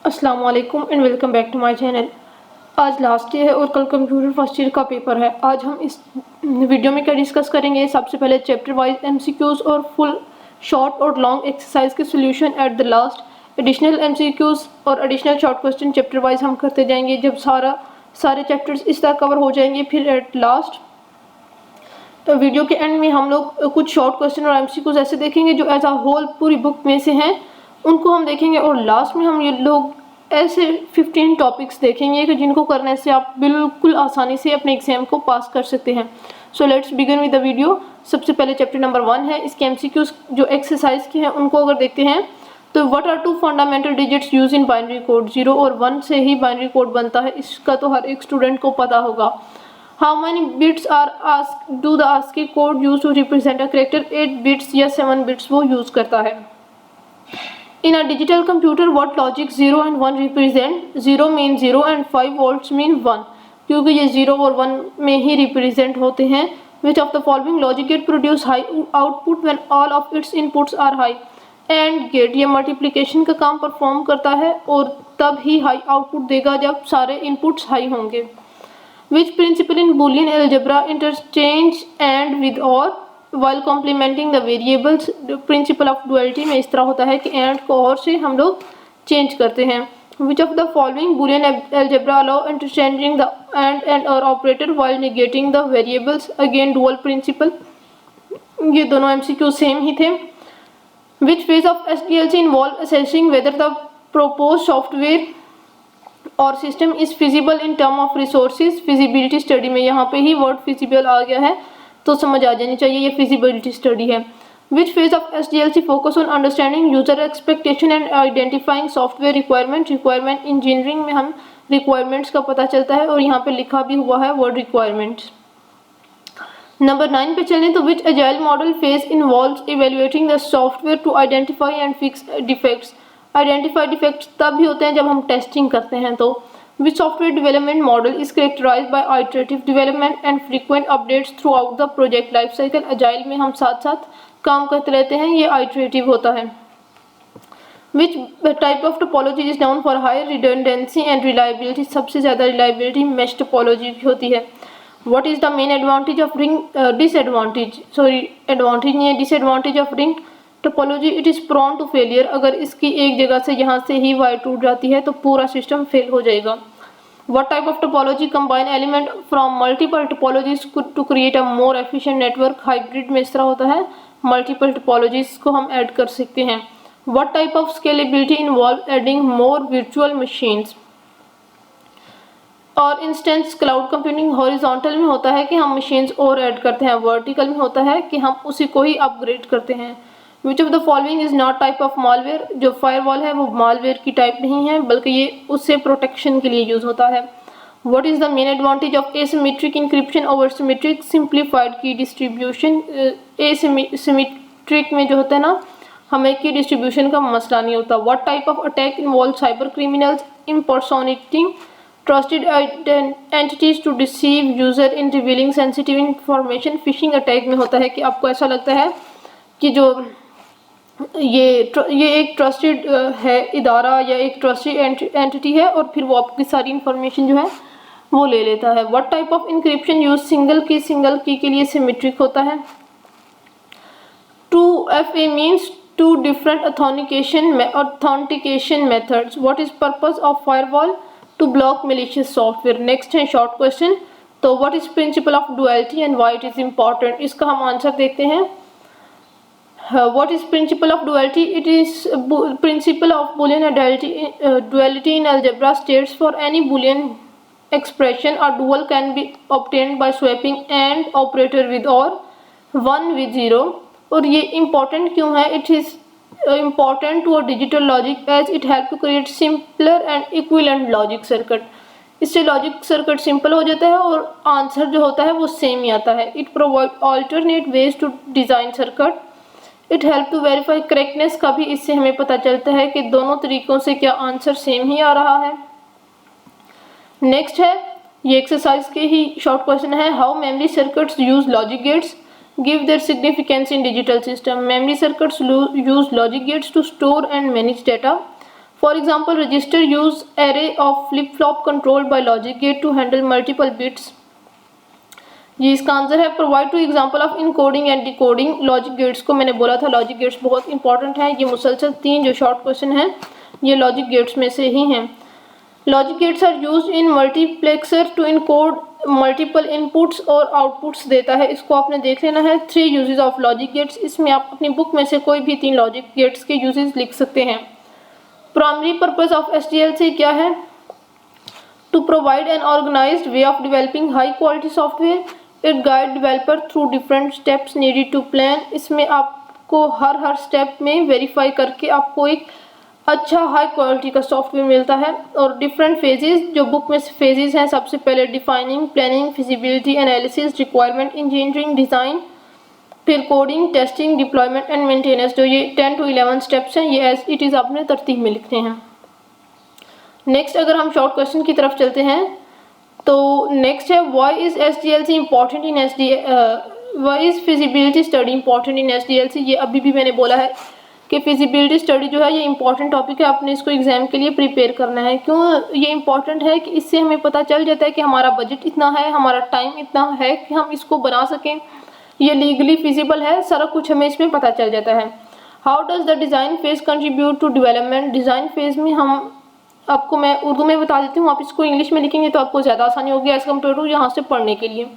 अस्सलाम वालेकुम and welcome back to my channel. आज लास्ट डे है और कल कंप्यूटर फर्स्ट ईयर का पेपर है। आज हम इस वीडियो में क्या डिस्कस करेंगे, सबसे पहले चैप्टर वाइज एमसीक्यूज और फुल शॉर्ट और लॉन्ग एक्सरसाइज के solution at the last, additional MCQs और additional short question chapter wise हम करते जाएंगे। जब सारे चैप्टर्स इस तरह कवर हो जाएंगे, फिर एट लास्ट तो वीडियो के एंड में हम लोग कुछ शॉर्ट क्वेश्चन और एमसीक्यूज ऐसे देखेंगे जो एज अ होल पूरी बुक में से हैं, उनको हम देखेंगे। और लास्ट में हम ये लोग ऐसे 15 टॉपिक्स देखेंगे कि जिनको करने से आप बिल्कुल आसानी से अपने एग्जाम को पास कर सकते हैं। So let's begin with the video. सबसे पहले चैप्टर नंबर 1 है, इसके एमसीक्यूज जो एक्सरसाइज के हैं उनको अगर देखते हैं तो what are two fundamental digits use in binary code. 0 और 1 से ही बाइनरी कोड बनता है, इसका तो हर एक स्टूडेंट को पता होगा। How many bits are ask do the ASCII code use to represent a character. 8 bits या 7 बिट्स वो यूज करता है। In a digital computer, what logic 0 and 1 represent? 0 mean 0 and 5 volts mean 1, क्योंकि ये 0 और 1 में ही represent होते हैं। Which of the following logic gate produce high output when all of its inputs are high? AND gate ये multiplication का काम perform करता है और तब ही हाई आउटपुट देगा जब सारे इनपुट्स हाई होंगे। Which principle in Boolean algebra interchange and with or while complementing the variables? Principal of duality में इस तरह होता है कि एंड को और से हम लोग चेंज करते हैं। Which of the following Boolean algebra allow interchanging the and or operator while negating the variables? Again dual principle। ये दोनों MCQ सेम ही थे। Which phase of SDLC involve assessing whether the proposed software और system is feasible in term of resources. Feasibility study में यहाँ पे ही word feasible आ गया है तो समझ आ जानी चाहिए, ये फिजिबिलिटी स्टडी है। Which phase of SDLC focus on understanding user expectation and identifying software requirement. Requirement engineering में हम रिक्वायरमेंट्स का पता चलता है और यहाँ पे लिखा भी हुआ है वर्ड रिक्वायरमेंट्स। नंबर 9 पे चलें तो which agile model phase involves evaluating the software to identify and fix defects. Identify defects तब भी होते हैं जब हम टेस्टिंग करते हैं। तो which software development model is characterized by iterative development and frequent updates throughout the project life cycle. Agile में हम साथ साथ काम करते रहते हैं, ये आइटरेटिव होता है। Which type of topology is known for higher redundancy and reliability. सबसे ज़्यादा रिलायबिलिटी मैश टोपोलॉजी की होती है। What is the main advantage of ring disadvantage advantage नहीं है, disadvantage of ring topology. It is prone to failure. अगर इसकी एक जगह से यहाँ से ही वायर टूट जाती है तो पूरा सिस्टम फेल हो जाएगा। What type of topology combine element from multiple topologies to create a more efficient network. Hybrid में इस तरह होता है, मल्टीपल टोपोलॉजीज को हम ऐड कर सकते हैं। What type of scalability involve adding more virtual machines और इंस्टेंस। क्लाउड कंप्यूटिंग हॉरिजॉन्टल में होता है कि हम मशीन्स और ऐड करते हैं, वर्टिकल में होता है कि हम उसी को ही अपग्रेड करते हैं। Which of the following is not type of malware. जो फायरवॉल है वो मालवेयर की टाइप नहीं है, बल्कि ये उससे प्रोटेक्शन के लिए यूज होता है। What is the main advantage of asymmetric encryption over symmetric simplified key distribution. Asymmetric में जो होता है ना, हमें की डिस्ट्रीब्यूशन का मसला नहीं होता। What type of attack involve cyber criminals impersonating trusted entities to deceive user in revealing sensitive information। Phishing attack में होता है कि आपको ऐसा लगता है कि जो ये एक ट्रस्टेड है इदारा या एक ट्रस्टेड एंटिटी है और फिर वो आपकी सारी इंफॉर्मेशन जो है वो ले लेता है। What type of encryption use single key के लिए सिमेट्रिक होता है। 2FA means two different authentication methods. What is purpose of firewall? To block malicious software. Next है शॉर्ट क्वेश्चन। तो what is principle of duality and why it is important. इसका हम answer देखते हैं। What is principle of duality? It is principle of Boolean duality in algebra states for any Boolean expression a dual can be obtained by swapping AND operator with or 1 with 0। और ये important क्यों है? It is important to a digital logic as it help to create simpler and equivalent logic circuit। इससे logic circuit simple हो जाता है और answer जो होता है वो सेम ही आता है। It provide alternate ways to design circuit। It help to verify correctness का भी इससे हमें पता चलता है कि दोनों तरीकों से क्या आंसर सेम ही आ रहा है। नेक्स्ट है, ये एक्सरसाइज के ही शॉर्ट क्वेश्चन है। How memory circuits use logic gates. Give their significance in digital system. Memory circuits use logic gates to store and manage data. For example register use array of flip flop controlled by logic gate to handle multiple bits. ये इसका answer है। Provide two example of encoding and decoding. Logic gates को मैंने बोला था logic gates बहुत important है। ये मुसलसल 3 जो शॉर्ट क्वेश्चन हैं ये लॉजिक गेट्स में से ही हैं। Logic gates are used in multiplexer to encode multiple inputs और आउटपुट्स देता है। इसको आपने देख लेना है। 3 यूजेस ऑफ लॉजिक गेट्स। इसमें आप अपनी बुक में से कोई भी 3 लॉजिक गेट्स के यूजेस लिख सकते हैं। प्राइमरी पर्पस ऑफ SDLC क्या है? To provide an organized way of developing high quality software. It guide developer through different steps needed to plan. इसमें आपको हर स्टेप में वेरीफाई करके आपको एक अच्छा हाई क्वालिटी का सॉफ्टवेयर मिलता है। और डिफरेंट फेजेस, जो बुक में फेजेस हैं, सबसे पहले defining, planning, feasibility analysis, requirement engineering, design, फिर coding, testing, deployment and maintenance. जो ये 10 to 11 स्टेप्स हैं ये एज इट इज़ आपने तरतीब में लिखने हैं। नेक्स्ट अगर हम शॉर्ट क्वेश्चन की तरफ चलते हैं तो नेक्स्ट है why is SDLC important in why is feasibility study important in SDLC। ये अभी भी मैंने बोला है कि फिजिबिलिटी स्टडी जो है ये इंपॉर्टेंट टॉपिक है। आपने इसको एग्जाम के लिए प्रिपेयर करना है। क्यों ये इंपॉर्टेंट है कि इससे हमें पता चल जाता है कि हमारा बजट इतना है, हमारा टाइम इतना है कि हम इसको बना सकें, ये लीगली फिजिबल है, सारा कुछ हमें इसमें पता चल जाता है। How does the design phase contribute to development. Design phase में हम आपको मैं उर्दू में बता देती हूँ, आप इसको इंग्लिश में लिखेंगे तो आपको ज़्यादा आसानी होगी एज़ कम्पेयर टू यहाँ से पढ़ने के लिए।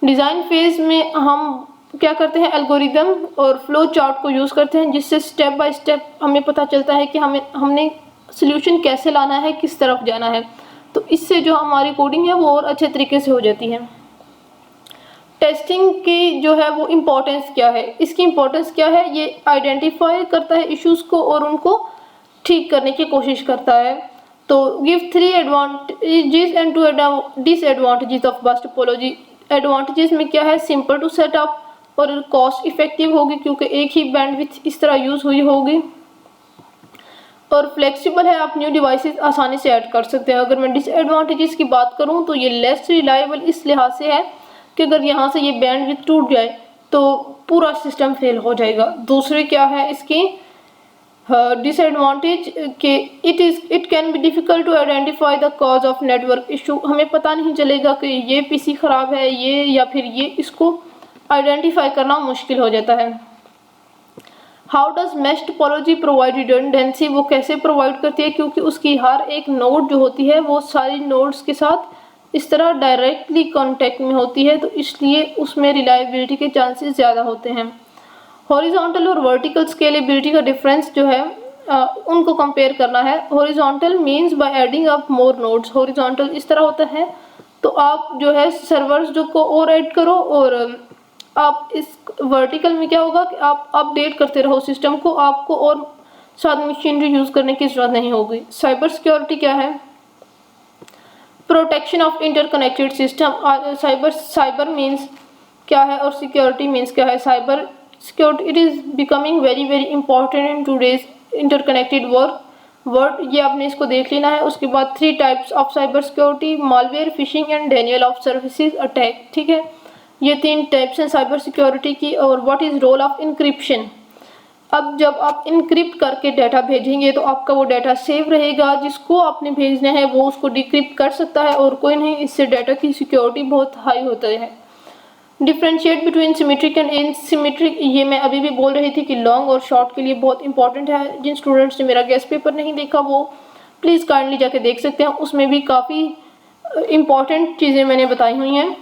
डिज़ाइन फेज में हम क्या करते हैं, एल्गोरिदम और फ्लो चार्ट को यूज़ करते हैं जिससे स्टेप बाय स्टेप हमें पता चलता है कि हमने सोल्यूशन कैसे लाना है, किस तरफ जाना है। तो इससे जो हमारी कोडिंग है वो और अच्छे तरीके से हो जाती है। टेस्टिंग की जो है वो इम्पोर्टेंस क्या है, इसकी इम्पोर्टेंस क्या है, ये आइडेंटिफाई करता है इश्यूज़ को और उनको ठीक करने की कोशिश करता है। तो give 3 advantages and 2 disadvantages of बस टोपोलॉजी। एडवांटेजेस में क्या है, सिंपल टू सेटअप और कॉस्ट इफेक्टिव होगी क्योंकि एक ही बैंडविड्थ इस तरह यूज़ हुई होगी। और फ्लेक्सिबल है, आप न्यू डिवाइसेस आसानी से ऐड कर सकते हैं। अगर मैं डिसएडवांटेजेस की बात करूं तो ये लेस रिलायबल इस लिहाज से है कि अगर यहाँ से ये बैंडविड्थ टूट जाए तो पूरा सिस्टम फेल हो जाएगा। दूसरे क्या है इसकी डिसएडवांटेज के it can be difficult to identify the cause of network issue. हमें पता नहीं चलेगा कि ये पीसी ख़राब है ये या फिर ये, इसको आइडेंटिफाई करना मुश्किल हो जाता है। How does mesh topology provide redundancy. वो कैसे प्रोवाइड करती है, क्योंकि उसकी हर एक नोड जो होती है वो सारी नोड्स के साथ इस तरह डायरेक्टली कांटेक्ट में होती है, तो इसलिए उसमें रिलायबिलिटी के चांसेस ज़्यादा होते हैं। हॉरिजॉन्टल और वर्टिकल स्केलेबिलिटी का डिफरेंस जो है उनको कंपेयर करना है। Horizontal means by adding up more nodes. Horizontal इस तरह होता है तो आप जो है सर्वर्स जो को और ऐड करो, और आप इस वर्टिकल में क्या होगा कि आप अपडेट करते रहो सिस्टम को, आपको और साथ मशीनरी यूज़ करने की ज़रूरत नहीं होगी। साइबर सिक्योरिटी क्या है, protection of interconnected system. Cyber means क्या है और सिक्योरिटी मीन्स क्या है। Cyber security it is becoming very very important in today's interconnected world. ये आपने इसको देख लेना है। उसके बाद 3 types of cyber security, malware, fishing and Daniel of services attack. ठीक है, ये 3 टाइप्स हैं साइबर सिक्योरिटी की। और what is role of encryption. अब जब आप इंक्रिप्ट करके डाटा भेजेंगे तो आपका वो डाटा सेव रहेगा, जिसको आपने भेजना है वो उसको डिक्रिप्ट कर सकता है और कोई नहीं। इससे डाटा की सिक्योरिटी बहुत हाई होता है। डिफ्रेंशिएट बिटवीन सिमेट्रिक एंड इनसिमेट्रिक, ये मैं अभी भी बोल रही थी कि लॉन्ग और शॉर्ट के लिए बहुत इंपॉर्टेंट है। जिन स्टूडेंट्स ने मेरा गेस्ट पेपर नहीं देखा वो प्लीज़ काइंडली जाके देख सकते हैं, उसमें भी काफ़ी इंपॉर्टेंट चीज़ें मैंने बताई हुई हैं।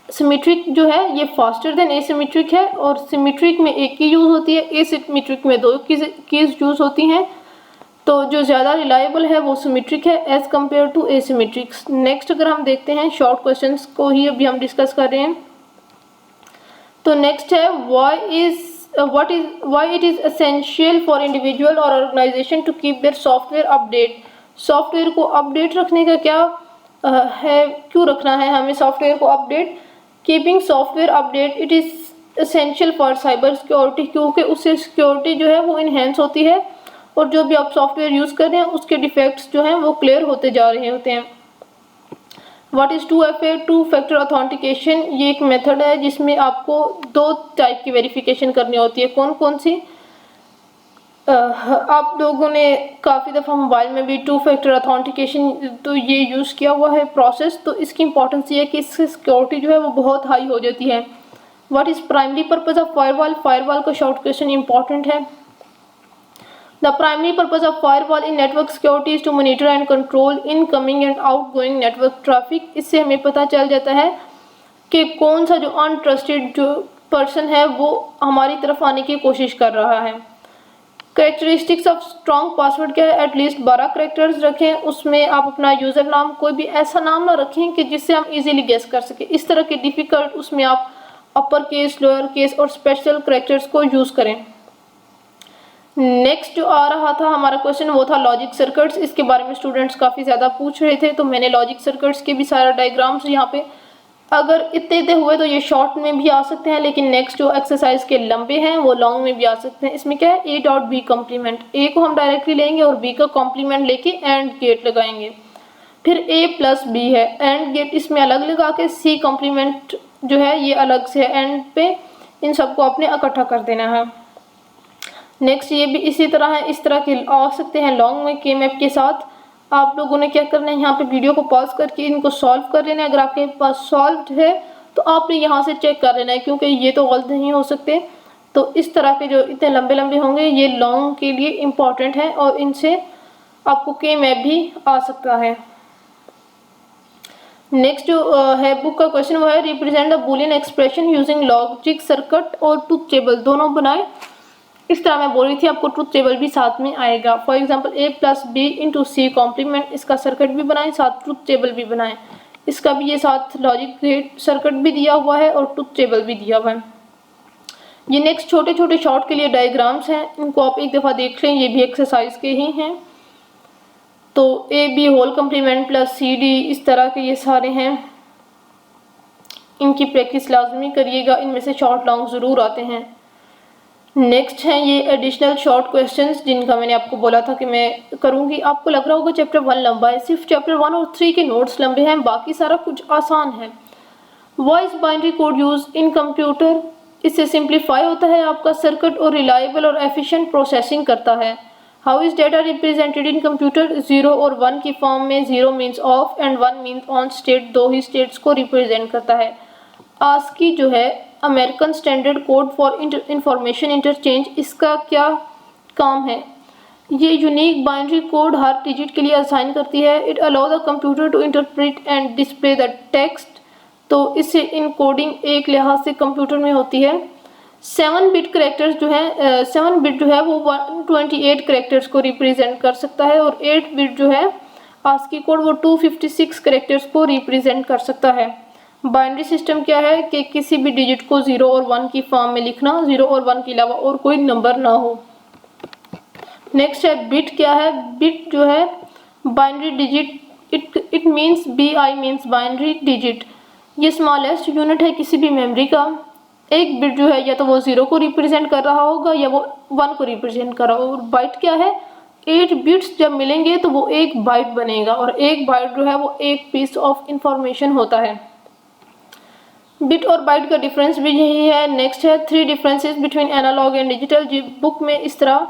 सिमेट्रिक जो है ये फास्टर देन एसिमेट्रिक है, और सिमेट्रिक में एक की यूज़ होती है, एसिमेट्रिक में 2 कीज़ यूज़ होती हैं। तो जो ज़्यादा रिलायबल है वो सिमेट्रिक है as compare to asymmetric. Next अगर हम देखते हैं शॉर्ट क्वेश्चंस को ही अभी हम डिस्कस कर रहे हैं। तो नेक्स्ट है why it is essential for individual और organization to keep their software update. Software को अपडेट रखने का क्या है, क्यों रखना है हमें सॉफ्टवेयर को update. Keeping software update it is essential for cyber security, क्योंकि उससे सिक्योरिटी जो है वो इन्हेंस होती है और जो भी आप सॉफ्टवेयर यूज़ कर रहे हैं उसके डिफेक्ट्स जो हैं वो क्लियर होते जा रहे होते हैं। What is 2FA 2 factor authentication. ये एक मेथड है जिसमें आपको 2 टाइप की वेरिफिकेशन करनी होती है। कौन कौन सी, आप लोगों ने काफ़ी दफ़ा मोबाइल में भी टू फैक्टर ऑथेंटिकेशन तो ये यूज़ किया हुआ है प्रोसेस, तो इसकी इंपॉर्टेंस ये है कि इसकी सिक्योरिटी जो है वो बहुत हाई हो जाती है। What is primary purpose of firewall? Firewall का शॉर्ट क्वेश्चन इंपॉर्टेंट है। The primary purpose of firewall in network security is to monitor and control incoming and outgoing network traffic. इससे हमें पता चल जाता है कि कौन सा जो अनट्रस्टेड जो पर्सन है वो हमारी तरफ आने की कोशिश कर रहा है। कैरेक्टरिस्टिक्स ऑफ स्ट्रॉन्ग पासवर्ड क्या है? एटलीस्ट 12 करेक्टर्स रखें, उसमें आप अपना यूज़र नाम कोई भी ऐसा नाम ना रखें कि जिससे हम इजीली गेस कर सकें। इस तरह के डिफ़िकल्ट उसमें आप अपर केस, लोअर केस और स्पेशल करेक्टर्स को यूज़ करें। नेक्स्ट जो आ रहा था हमारा क्वेश्चन वो था लॉजिक सर्किट्स। इसके बारे में स्टूडेंट्स काफ़ी ज़्यादा पूछ रहे थे, तो मैंने लॉजिक सर्किट्स के भी सारा डायग्राम्स यहाँ पे, अगर इतने हुए तो ये शॉर्ट में भी आ सकते हैं, लेकिन नेक्स्ट जो एक्सरसाइज के लंबे हैं वो लॉन्ग में भी आ सकते हैं। इसमें क्या है, ए डॉट बी कॉम्प्लीमेंट, ए को हम डायरेक्टली लेंगे और बी का कॉम्प्लीमेंट लेके एंड गेट लगाएंगे। फिर ए प्लस बी है, एंड गेट इसमें अलग लगा के, सी कॉम्प्लीमेंट जो है ये अलग से है, एंड पे इन सबको आपने इकट्ठा कर देना है। नेक्स्ट ये भी इसी तरह है, इस तरह के आ सकते हैं लॉन्ग में के मैप के साथ। आप लोगों ने क्या करना है, यहाँ पे वीडियो को पॉज करके इनको सॉल्व कर लेना है। अगर आपके पास सॉल्व है तो आपने यहाँ से चेक कर लेना है, क्योंकि ये तो गलत नहीं हो सकते। तो इस तरह के जो इतने लंबे लंबे होंगे ये लॉन्ग के लिए इम्पॉर्टेंट है और इनसे आपको के मैप भी आ सकता है। नेक्स्ट जो है बुक का क्वेश्चन वो है represent the Boolean expression using logic circuit और ट्रुथ टेबल, दोनों बनाए। इस तरह मैं बोल रही थी, आपको ट्रुथ टेबल भी साथ में आएगा। For example A plus B into C complement, इसका सर्किट भी बनाएं, साथ ट्रुथ टेबल भी बनाएं। इसका भी ये साथ लॉजिक गेट सर्किट भी दिया हुआ है और ट्रुथ टेबल भी दिया हुआ है। ये नेक्स्ट छोटे छोटे शॉर्ट के लिए डायग्राम्स हैं, इनको आप एक दफ़ा देख लें, ये भी एक्सरसाइज के ही हैं। तो A B whole complement plus C D, इस तरह के ये सारे हैं, इनकी प्रैक्टिस लाजमी करिएगा, इनमें से शॉर्ट लॉन्ग ज़रूर आते हैं। नेक्स्ट है ये एडिशनल शॉर्ट क्वेश्चंस, जिनका मैंने आपको बोला था कि मैं करूंगी। आपको लग रहा होगा चैप्टर 1 लंबा है, सिर्फ चैप्टर 1 और 3 के नोट्स लंबे हैं, बाकी सारा कुछ आसान है। Voice binary code use in computer, इससे सिंप्लीफाई होता है आपका सर्किट और रिलायबल और एफिशिएंट प्रोसेसिंग करता है। How is data represented in computer? 0 और 1 की फॉर्म में, 0 means of and 1 means on state, दो ही स्टेट्स को रिप्रेजेंट करता है। आस्की जो है American standard code for information interchange, इसका क्या काम है? ये यूनिक बाइनरी कोड हर डिजिट के लिए असाइन करती है। It allow the computer to interpret and display the text, तो इससे इनकोडिंग एक लिहाज से कंप्यूटर में होती है। 7 बिट करेक्टर्स जो है 7 बिट जो है वो 128 करेक्टर्स को रिप्रेजेंट कर सकता है, और 8 बिट जो है आस्की कोड वो 256 करेक्टर्स को रिप्रेजेंट कर सकता है। बाइनरी सिस्टम क्या है कि किसी भी डिजिट को 0 और 1 की फॉर्म में लिखना, 0 और 1 के अलावा और कोई नंबर ना हो। नेक्स्ट है बिट क्या है? बिट जो है binary digit, it means BI means binary digit. ये स्मॉलेस्ट यूनिट है किसी भी मेमोरी का। एक बिट जो है या तो वो 0 को रिप्रेजेंट कर रहा होगा या वो 1 को रिप्रेजेंट कर रहा होगा। और बाइट क्या है? 8 बिट्स जब मिलेंगे तो वो एक बाइट बनेगा, और एक बाइट जो है वो एक पीस ऑफ इंफॉर्मेशन होता है। बिट और बाइट का डिफरेंस भी यही है। नेक्स्ट है 3 differences between analog and digital. Book में इस तरह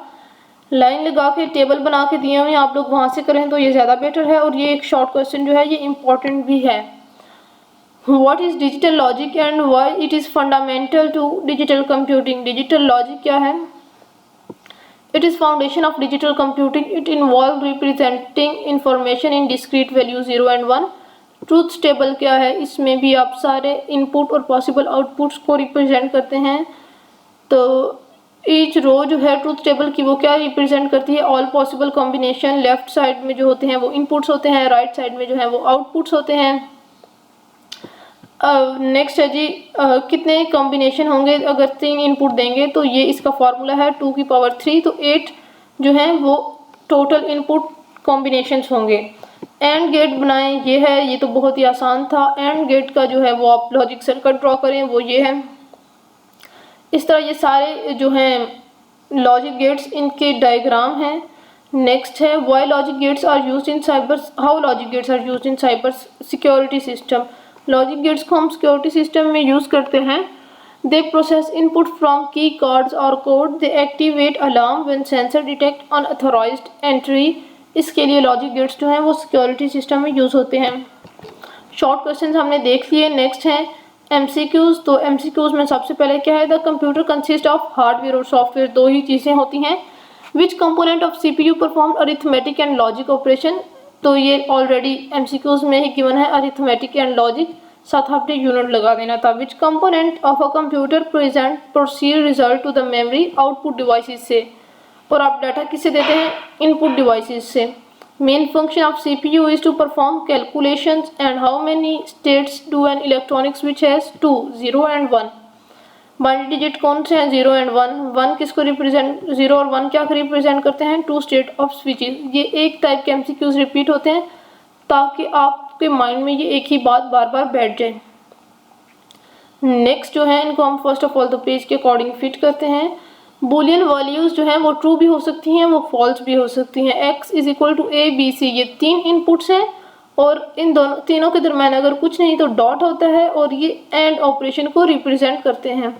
लाइन लगा के टेबल बना के दिए हुए हैं, आप लोग वहाँ से करें तो ये ज़्यादा बेटर है। और ये एक शॉर्ट क्वेश्चन जो है ये इम्पॉर्टेंट भी है। What is digital logic and why it is fundamental to digital computing? Digital logic क्या है? It is foundation of digital computing. It involve representing information in discrete value 0 and 1। Truth table क्या है? इसमें भी आप सारे इनपुट और possible outputs को रिप्रेजेंट करते हैं। तो ईच रो जो है ट्रूथ टेबल की वो क्या रिप्रेजेंट करती है? All possible combination. Left side में जो होते हैं वो इनपुट्स होते हैं, राइट साइड में जो है वो आउटपुट्स होते हैं। नेक्स्ट है जी कितने कॉम्बिनेशन होंगे अगर 3 इनपुट देंगे? तो ये इसका फार्मूला है 2 की पावर 3, तो 8 जो है वो टोटल इनपुट कॉम्बिनेशंस होंगे। एंड गेट बनाएं, ये है, ये तो बहुत ही आसान था। एंड गेट का जो है वो आप लॉजिक सर्किट ड्रॉ करें, वो ये है। इस तरह ये सारे जो हैं लॉजिक गेट्स, इनके डायग्राम हैं। नेक्स्ट है why logic gates are used in cyber, how logic gates are used in cyber security system. Logic gates को हम सिक्योरिटी सिस्टम में यूज़ करते हैं They process input from key cards or code. They activate alarm when sensor detect unauthorized entry. इसके लिए logic gates जो हैं वो सिक्योरिटी सिस्टम में यूज़ होते हैं। शॉर्ट क्वेश्चंस हमने देख लिए। नेक्स्ट हैं एमसीक्यूज़। तो एमसीक्यूज़ में सबसे पहले क्या है, the computer consist of hardware और सॉफ्टवेयर, दो ही चीज़ें होती हैं। Which component of CPU perform arithmetic and logic operation, तो ये ऑलरेडी एमसीक्यूज़ में ही गिवन है, अरिथमेटिक एंड लॉजिक, साथ आपने यूनिट लगा देना था। Which component of a computer present proceed result to the memory output devices से, और आप डाटा किससे देते हैं, इनपुट डिवाइसेस से। Main function of CPU is to perform calculations and how many states do an electronic switch has, 2, 0 and 1। Binary digit कौन से हैं, 0 एंड 1। 1 किसको रिप्रेजेंट, 0 और 1 क्या रिप्रेजेंट करते हैं, 2 स्टेट ऑफ स्विचेस। ये एक टाइप के एमसीक्यूज रिपीट होते हैं ताकि आपके माइंड में ये एक ही बात बार बार बैठ जाए। नेक्स्ट जो है, इनको हम फर्स्ट ऑफ ऑल तो पेज के अकॉर्डिंग फिट करते हैं। बुलियन वैल्यूज जो हैं वो ट्रू भी हो सकती हैं, वो फॉल्स भी हो सकती हैं। x is equal to A B C, ये 3 इनपुट्स हैं और इन दोनों तीनों के दरम्यान अगर कुछ नहीं तो डॉट होता है और ये एंड ऑपरेशन को रिप्रेजेंट करते हैं।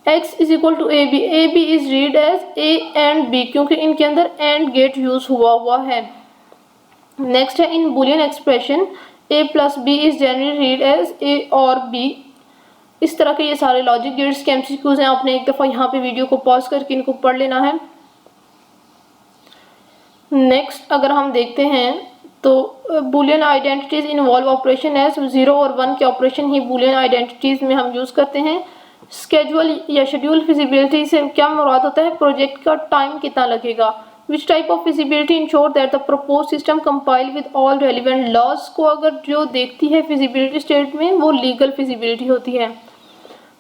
x is equal to A B is read as A and B, क्योंकि इनके अंदर एंड गेट यूज हुआ है। नेक्स्ट है, in Boolean expression a plus B is generally read as A और बी। इस तरह के ये सारे लॉजिक गेट्स के एमसीक्यूज हैं। आपने एक दफ़ा यहाँ पे वीडियो को पॉज करके इनको पढ़ लेना है। नेक्स्ट अगर हम देखते हैं तो Boolean identities involve operation as 0 और 1 के ऑपरेशन ही बुलियन आइडेंटिटीज में हम यूज़ करते हैं। स्केड्यूल या शेड्यूल फिजिबिलिटी से क्या मुराद होता है, प्रोजेक्ट का टाइम कितना लगेगा। Which type of feasibility ensure that the propose system compile with all relevant laws, को अगर जो देखती है फिजिबिलिटी स्टेट में वो लीगल फिजिबिलिटी होती है।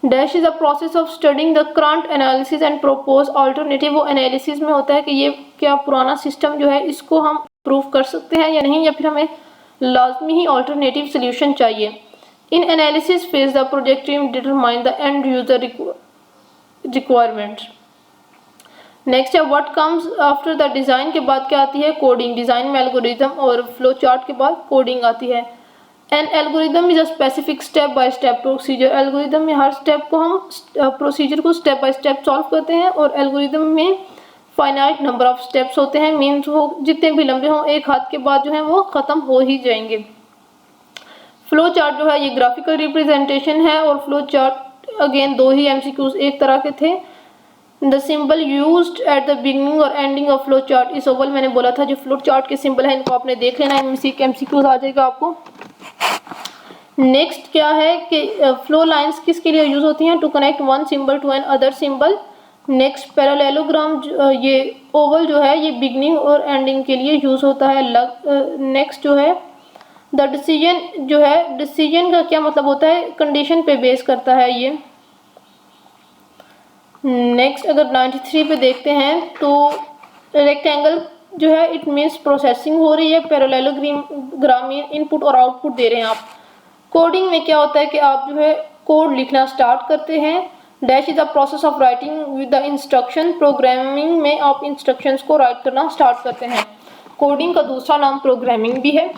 Dash is a process of studying the current analysis and propose alternative, वो एनालिसिस में होता है कि ये क्या पुराना सिस्टम जो है इसको हम प्रूव कर सकते हैं या नहीं, या फिर हमें लाजमी ही अल्टरनेटिव सोल्यूशन चाहिए। In analysis phase the project team determine the end user requirement. Next है, what comes after the design, के बाद क्या आती है, कोडिंग। डिज़ाइन में एल्गोरिदम और फ्लो चार्ट के बाद कोडिंग आती है। An algorithm is a specific step by step procedure, algorithm में हर स्टेप को हम प्रोसीजर को स्टेप बाय स्टेप सॉल्व करते हैं और एल्गोरिदम में फाइनाइट नंबर ऑफ स्टेप्स होते हैं, मीन्स वो जितने भी लंबे हों एक हाथ के बाद जो है वो ख़त्म हो ही जाएंगे। फ्लो चार्ट जो है ये ग्राफिकल रिप्रेजेंटेशन है और फ्लो चार्ट अगेन दो ही एमसीक्यूज एक तरह के थे। The symbol used at the beginning और ending of flow chart is oval, मैंने बोला था जो फ्लो चार्ट के सिंबल है इनको आपने देख लेना, इनमें से एमसीक्यूज आ जाएगा आपको। नेक्स्ट क्या है कि फ्लो लाइंस किसके लिए यूज होती हैं, to connect one symbol to another symbol. Next parallelogram, ये ओवल जो है ये बिगनिंग और एंडिंग के लिए यूज होता है। नेक्स्ट जो है द डिसीजन, जो है डिसीजन का क्या मतलब होता है, कंडीशन पे बेस करता है ये। नेक्स्ट अगर 93 पे देखते हैं तो रेक्टेंगल जो है इट मीन्स प्रोसेसिंग हो रही है, पैरेललोग्राम में इनपुट और आउटपुट दे रहे हैं आप। कोडिंग में क्या होता है कि आप जो है कोड लिखना स्टार्ट करते हैं। Dash is the process of writing with the instruction, programming में आप इंस्ट्रक्शंस को राइट करना स्टार्ट करते हैं। कोडिंग का दूसरा नाम प्रोग्रामिंग भी है।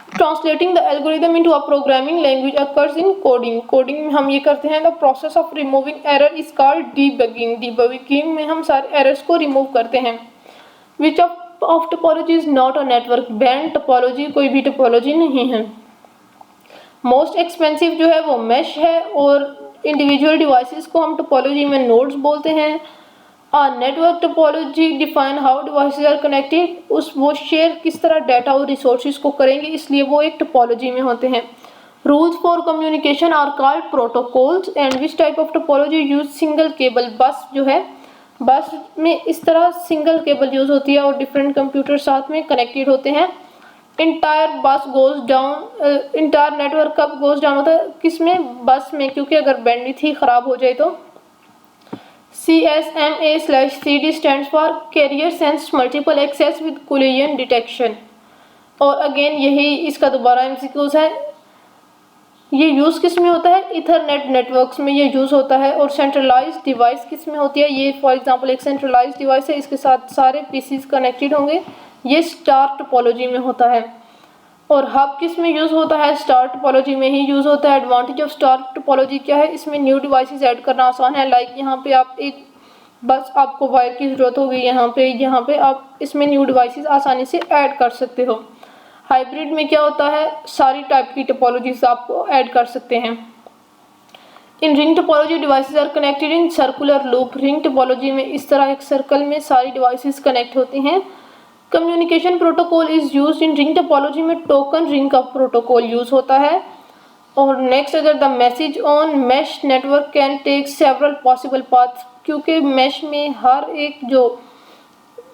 Translating the algorithm into a programming language occurs in coding, coding में हम ये करते हैं। The process of removing error is called debugging, debugging में हम सारे एरर्स को रिमूव करते हैं। Which of topology is not a network band topology, कोई भी टोपोलॉजी नहीं है। मोस्ट एक्सपेंसिव जो है वो मैश है और इंडिविजुअल डिवाइसेस को हम टोपोलॉजी में नोड्स बोलते हैं। Network topology define how devices are connected, वो शेयर किस तरह डाटा और रिसोर्सेज को करेंगे, इसलिए वो एक टोपोलॉजी में होते हैं। Rules for communication are called protocols and which type of topology use single cable, bus जो है बस में इस तरह सिंगल केबल यूज होती है और डिफरेंट कंप्यूटर साथ में कनेक्टेड होते हैं। इंटायर बस गोज डाउन, इंटायर नेटवर्क कब गोज डाउन होता है, किस में, बस में, क्योंकि अगर बैंडविड्थ ही खराब हो जाए तो। CSMA/CD stands for carrier sense multiple access with collision detection, और अगेन यही इसका दोबारा एमसीक्यूज है। ये यूज़ किस में होता है, इथरनेट नेटवर्क्स में ये यूज़ होता है। और सेंट्रलाइज्ड डिवाइस किस में होती है, ये फॉर एग्जांपल एक सेंट्रलाइज्ड डिवाइस है, इसके साथ सारे पीसीज कनेक्टेड होंगे, ये स्टार टोपोलॉजी में होता है। और हब किस में यूज़ होता है, स्टार टोपोलॉजी में ही यूज़ होता है। एडवांटेज ऑफ स्टार टोपोलॉजी क्या है, इसमें न्यू डिवाइसेस ऐड करना आसान है। लाइक यहाँ पे आप एक बस आपको वायर की ज़रूरत होगी, यहाँ पे आप इसमें न्यू डिवाइसेस आसानी से ऐड कर सकते हो। हाइब्रिड में क्या होता है, सारी टाइप की टोपोलॉजीज आपको ऐड कर सकते हैं। In ring topology devices are connected in circular loop. Ring topology में इस तरह एक सर्कल में सारी डिवाइसेस कनेक्ट होती हैं। Communication protocol is used in ring topology में टोकन रिंग का प्रोटोकॉल यूज होता है। और नेक्स्ट, अगर the message on mesh network can take several possible paths, क्योंकि मैश में हर एक जो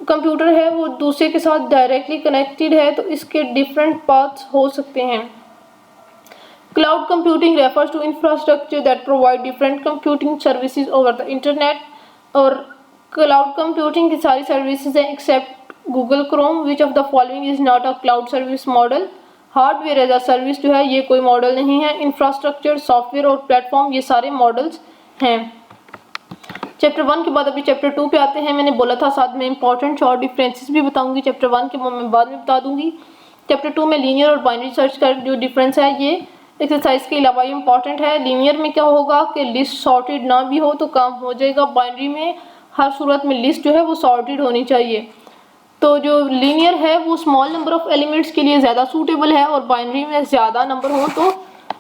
कंप्यूटर है वो दूसरे के साथ डायरेक्टली कनेक्टेड है, तो इसके डिफरेंट पाथ्स हो सकते हैं। Cloud computing refers to infrastructure that provide different computing services over the internet. और क्लाउड कंप्यूटिंग की सारी सर्विसेज हैं except Google Chrome. Which of the following is not a cloud service model. Hardware as a service जो है ये कोई model नहीं है। इंफ्रास्ट्रक्चर, सॉफ्टवेयर और प्लेटफॉर्म ये सारे मॉडल्स हैं। चैप्टर 1 के बाद अभी चैप्टर 2 पे आते हैं। मैंने बोला था साथ में इंपॉर्टेंट शॉर्ट डिफरेंसेस भी बताऊंगी। चैप्टर 1 के मैं बाद में बता दूंगी। चैप्टर 2 में लीनियर और बाइनरी सर्च का जो डिफरेंस है ये एक्सरसाइज के अलावा इंपॉर्टेंट है। लीनियर में क्या होगा कि लिस्ट सॉर्टेड ना भी हो तो काम हो जाएगा। बाइनरी में हर सूरत में लिस्ट जो है वो सॉर्टेड होनी चाहिए। तो जो लीनियर है वो स्मॉल नंबर ऑफ एलिमेंट्स के लिए ज़्यादा सूटेबल है, और बाइनरी में ज़्यादा नंबर हो तो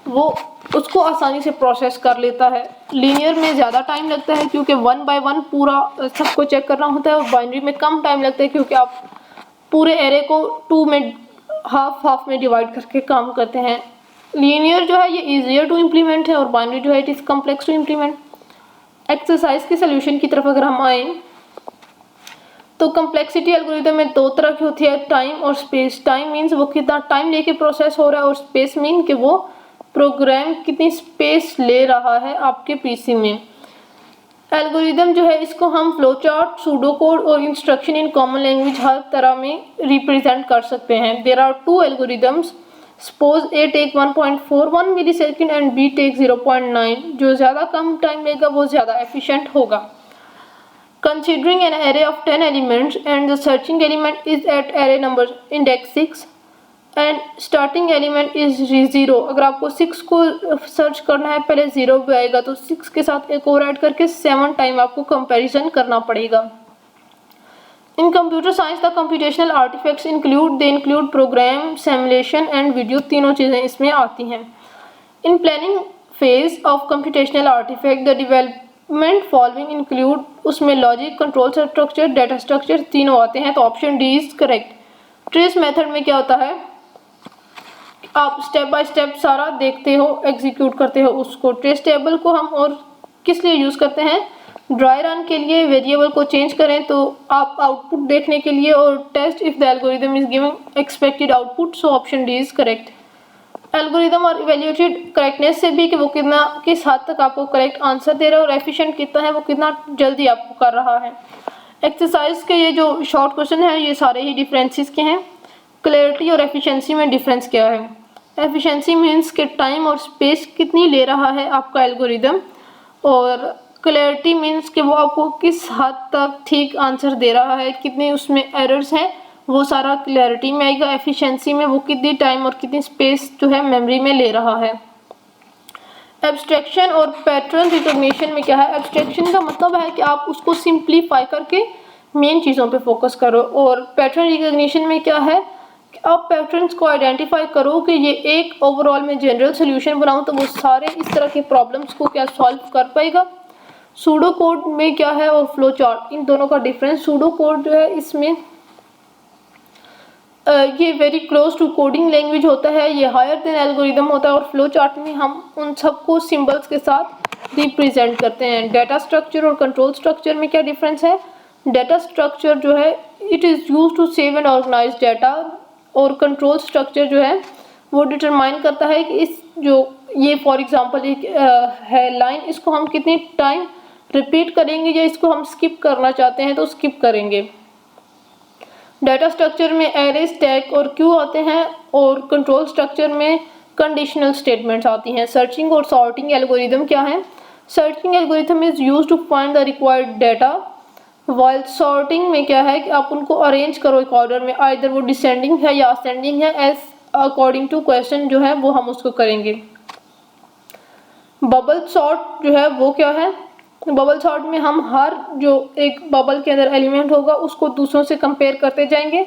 वो उसको आसानी से प्रोसेस कर लेता है। लीनियर में ज़्यादा टाइम लगता है क्योंकि 1 बाय 1 पूरा सबको चेक करना होता है, और बाइनरी में कम टाइम लगता है क्योंकि आप पूरे एरे को 2 में हाफ में डिवाइड करके काम करते हैं। लीनियर जो है ये ईजियर टू इम्प्लीमेंट है, और बाइनरी जो है it is complex to implement. Exercise के सोल्यूशन की तरफ अगर हम आए तो कम्प्लेक्सिटी एल्गोरिथम में 2 तरह की होती है, टाइम और स्पेस। टाइम मीन्स वो कितना टाइम लेके प्रोसेस हो रहा है, और स्पेस मीन कि वो प्रोग्राम कितनी स्पेस ले रहा है आपके पीसी में। एल्गोरिदम जो है इसको हम फ्लो चार्ट, सूडो कोड और इंस्ट्रक्शन इन कॉमन लैंग्वेज हर तरह में रिप्रेजेंट कर सकते हैं। There are 2 algorithms, suppose A take 1.41 millisecond and B take 0.9। जो ज़्यादा कम टाइम लेगा वो ज़्यादा एफिशिएंट होगा। Considering an array of 10 elements and the searching element is at array number index 6 and starting element is 0। अगर आपको 6 को सर्च करना है पहले 0 पे आएगा, तो 6 के साथ एक और ऐड करके 7 टाइम आपको कंपैरिजन करना पड़ेगा। In computer science the computational artifacts include program, simulation and video, तीनों चीज़ें इसमें आती हैं। In planning phase of computational artifact the development following include, उसमें logic, control structure, data structure तीनों आते हैं, तो option D is correct. Trace method में क्या होता है, आप स्टेप बाय स्टेप सारा देखते हो, एग्जीक्यूट करते हो उसको। ट्रेस टेबल को हम और किस लिए यूज़ करते हैं, ड्राई रन के लिए, वेरिएबल को चेंज करें तो आप आउटपुट देखने के लिए, और test if the algorithm is giving expected output. So option D is correct. Algorithm और इवेल्यूएटेड करेक्टनेस से भी कि वो कितना किस हद तक आपको करेक्ट आंसर दे रहा है, और एफिशिएंट कितना है, वो कितना जल्दी आपको कर रहा है। एक्सरसाइज के ये जो शॉर्ट क्वेश्चन है ये सारे ही डिफरेंसेस के हैं। क्लैरिटी और एफिशिएंसी में डिफरेंस क्या है। एफिशिएंसी मीन्स के टाइम और स्पेस कितनी ले रहा है आपका एल्गोरिदम, और क्लैरिटी मीन्स कि वो आपको किस हद तक ठीक आंसर दे रहा है, कितने उसमें एरर्स हैं, वो सारा क्लैरिटी में आएगा। एफिशिएंसी में वो कितनी टाइम और कितनी स्पेस जो है मेमोरी में ले रहा है। एब्स्ट्रैक्शन और पैटर्न रिकॉग्निशन में क्या है, एब्स्ट्रैक्शन का मतलब है कि आप उसको सिंप्लीफाई करके मेन चीज़ों पे फोकस करो, और पैटर्न रिकॉग्निशन में क्या है कि आप पैटर्न्स को आइडेंटिफाई करो कि ये एक ओवरऑल में जनरल सोल्यूशन बनाऊँ तो वो सारे इस तरह के प्रॉब्लम्स को क्या सॉल्व कर पाएगा। सूडो कोड में क्या है और फ्लो चार्ट, इन दोनों का डिफरेंस। सूडो कोड जो है इसमें ये very close to coding language होता है, ये हायर देन एल्गोरिदम होता है, और फ्लो चार्ट में हम उन सबको सिंबल्स के साथ रिप्रेजेंट करते हैं। डाटा स्ट्रक्चर और कंट्रोल स्ट्रक्चर में क्या डिफरेंस है, डाटा स्ट्रक्चर जो है it is use to save and organize data, और कंट्रोल स्ट्रक्चर जो है वो डिटरमाइन करता है कि इस जो ये फॉर एग्जांपल एक है लाइन, इसको हम कितनी टाइम रिपीट करेंगे, या इसको हम स्किप करना चाहते हैं तो स्किप करेंगे। डाटा स्ट्रक्चर में एरे, स्टैक और क्यू आते हैं, और कंट्रोल स्ट्रक्चर में कंडीशनल स्टेटमेंट्स आती हैं। सर्चिंग और सॉर्टिंग एल्गोरिदम क्या है, searching algorithm is used to find the required data, while sorting में क्या है कि आप उनको अरेंज करो एक ऑर्डर में, आइदर वो डिसेंडिंग है या असेंडिंग है, एज अकॉर्डिंग टू क्वेश्चन जो है वो हम उसको करेंगे। बबल सॉर्ट जो है वो क्या है? बबल सॉर्ट में हम हर जो एक बबल के अंदर एलिमेंट होगा उसको दूसरों से कंपेयर करते जाएंगे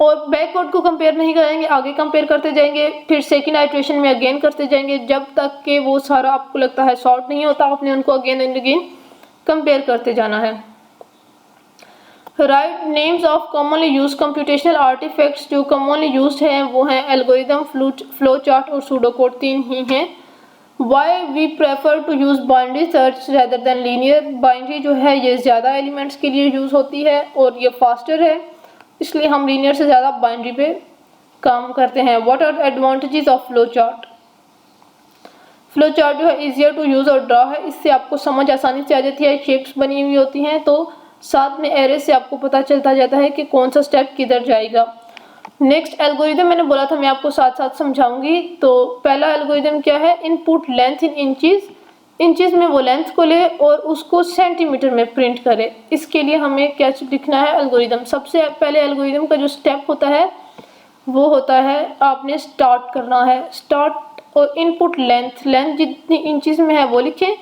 और बैकवर्ड को कंपेयर नहीं करेंगे, आगे कंपेयर करते जाएंगे, फिर सेकंड आइटरेशन में अगेन करते जाएंगे जब तक कि वो सारा आपको लगता है सॉर्ट नहीं होता। आपने उनको अगेन एंड अगेन कंपेयर करते जाना है। Write names of commonly use computational artifacts. जो कॉमनली यूज हैं वो हैं एल्गोरिदम, फ्लो चार्ट और सूडो कोड, 3 ही हैं। Why we prefer to use binary search rather than linear. Binary जो है ये ज़्यादा एलिमेंट्स के लिए यूज़ होती है और ये फास्टर है, इसलिए हम लीनियर से ज़्यादा बाइनरी पे काम करते हैं। What are advantages of flow chart? Flow chart जो है इजियर टू यूज़ और ड्रा है, इससे आपको समझ आसानी से आ जाती है। शेप्स बनी हुई होती हैं तो साथ में एरे से आपको पता चलता जाता है कि कौन सा स्टेप किधर जाएगा। नेक्स्ट एल्गोरिदम, मैंने बोला था मैं आपको साथ साथ समझाऊंगी। तो पहला एल्गोरिदम क्या है? Input length in inches. Inches में वो लेंथ को ले और उसको सेंटीमीटर में प्रिंट करे। इसके लिए हमें क्या लिखना है? एल्गोरिदम। सबसे पहले एल्गोरिदम का जो स्टेप होता है वो होता है आपने स्टार्ट करना है। स्टार्ट और इनपुट लेंथ, लेंथ जितनी इंचेस में है वो लिखें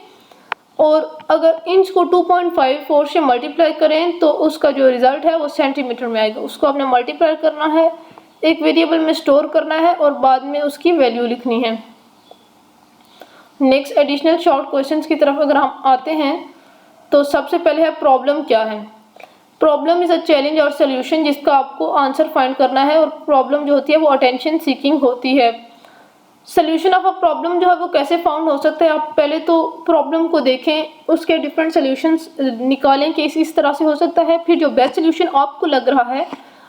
और अगर इंच को 2.54 से मल्टीप्लाई करें तो उसका जो रिजल्ट है वो सेंटीमीटर में आएगा। उसको आपने मल्टीप्लाई करना है, एक वेरिएबल में स्टोर करना है और बाद में उसकी वैल्यू लिखनी है। नेक्स्ट एडिशनल शॉर्ट क्वेश्चंस की तरफ अगर हम आते हैं तो सबसे पहले है प्रॉब्लम क्या है। प्रॉब्लम इज अ चैलेंज और सोल्यूशन जिसका आपको आंसर फाइंड करना है और प्रॉब्लम जो होती है वो अटेंशन सीकिंग होती है। सोल्यूशन ऑफ अ प्रॉब्लम जो है वो कैसे फाउंड हो सकता है? आप पहले तो प्रॉब्लम को देखें, उसके डिफरेंट सोल्यूशंस निकालें कि इस तरह से हो सकता है, फिर जो बेस्ट सोल्यूशन आपको लग रहा है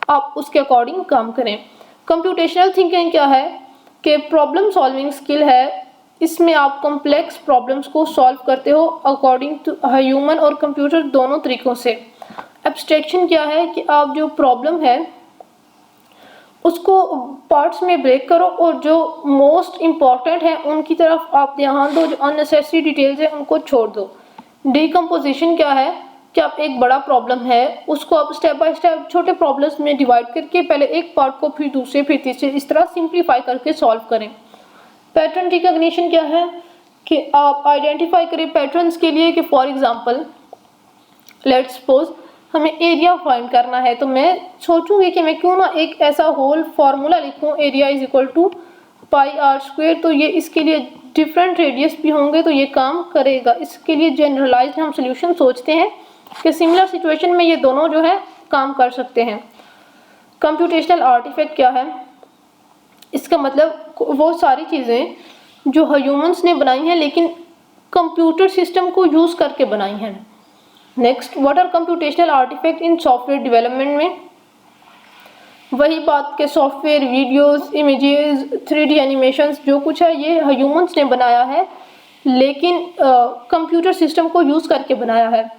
आप उसके अकॉर्डिंग काम करें। कंप्यूटेशनल थिंकिंग क्या है? कि प्रॉब्लम सॉल्विंग स्किल है, इसमें आप कॉम्प्लेक्स प्रॉब्लम्स को सॉल्व करते हो अकॉर्डिंग टू ह्यूमन और कंप्यूटर दोनों तरीक़ों से। एब्स्ट्रैक्शन क्या है? कि आप जो प्रॉब्लम है उसको पार्ट्स में ब्रेक करो और जो मोस्ट इम्पॉर्टेंट है उनकी तरफ आप ध्यान दो, जो अननेसेसरी डिटेल्स है उनको छोड़ दो। डिकम्पोजिशन क्या है? कि आप एक बड़ा प्रॉब्लम है उसको आप स्टेप बाय स्टेप छोटे प्रॉब्लम्स में डिवाइड करके पहले एक पार्ट को फिर दूसरे फिर तीसरे इस तरह सिंप्लीफाई करके सॉल्व करें। पैटर्न रिकॉग्निशन क्या है? कि आप आइडेंटिफाई करें पैटर्न्स के लिए कि फॉर एग्जांपल लेट्स सपोज हमें एरिया फाइंड करना है तो मैं सोचूंगी कि मैं क्यों ना एक ऐसा होल फार्मूला लिखूं, area is equal to pi r square. तो ये इसके लिए डिफरेंट रेडियस भी होंगे तो ये काम करेगा। इसके लिए जनरलाइज्ड हम सोल्यूशन सोचते हैं कि सिमिलर सिचुएशन में ये दोनों जो है काम कर सकते हैं। कंप्यूटेशनल आर्टिफैक्ट क्या है? इसका मतलब वो सारी चीज़ें जो ह्यूमंस ने बनाई हैं लेकिन कंप्यूटर सिस्टम को यूज़ करके बनाई हैं। Next, what are computational artifact in software development में? वही बात के software, videos, images, 3D animations जो कुछ है ये ह्यूमंस ने बनाया है लेकिन कंप्यूटर सिस्टम को यूज़ करके बनाया है।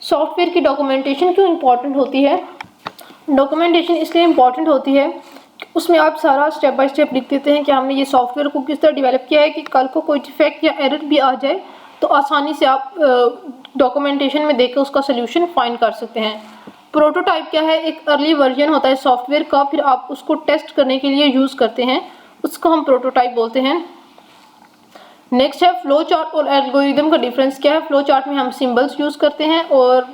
सॉफ्टवेयर की डॉक्यूमेंटेशन क्यों इम्पॉर्टेंट होती है? डॉक्यूमेंटेशन इसलिए इम्पॉर्टेंट होती है कि उसमें आप सारा स्टेप बाय स्टेप लिख देते हैं कि हमने ये सॉफ्टवेयर को किस तरह डेवलप किया है कि कल को कोई डिफेक्ट या एरर भी आ जाए तो आसानी से आप डॉक्यूमेंटेशन में देकर उसका सोल्यूशन फाइंड कर सकते हैं। प्रोटोटाइप क्या है? एक अर्ली वर्जन होता है सॉफ्टवेयर का, फिर आप उसको टेस्ट करने के लिए यूज़ करते हैं, उसको हम प्रोटोटाइप बोलते हैं। नेक्स्ट है फ्लो चार्ट और एल्गोरिदम का डिफरेंस क्या है? फ्लो चार्ट में हम सिंबल्स यूज़ करते हैं और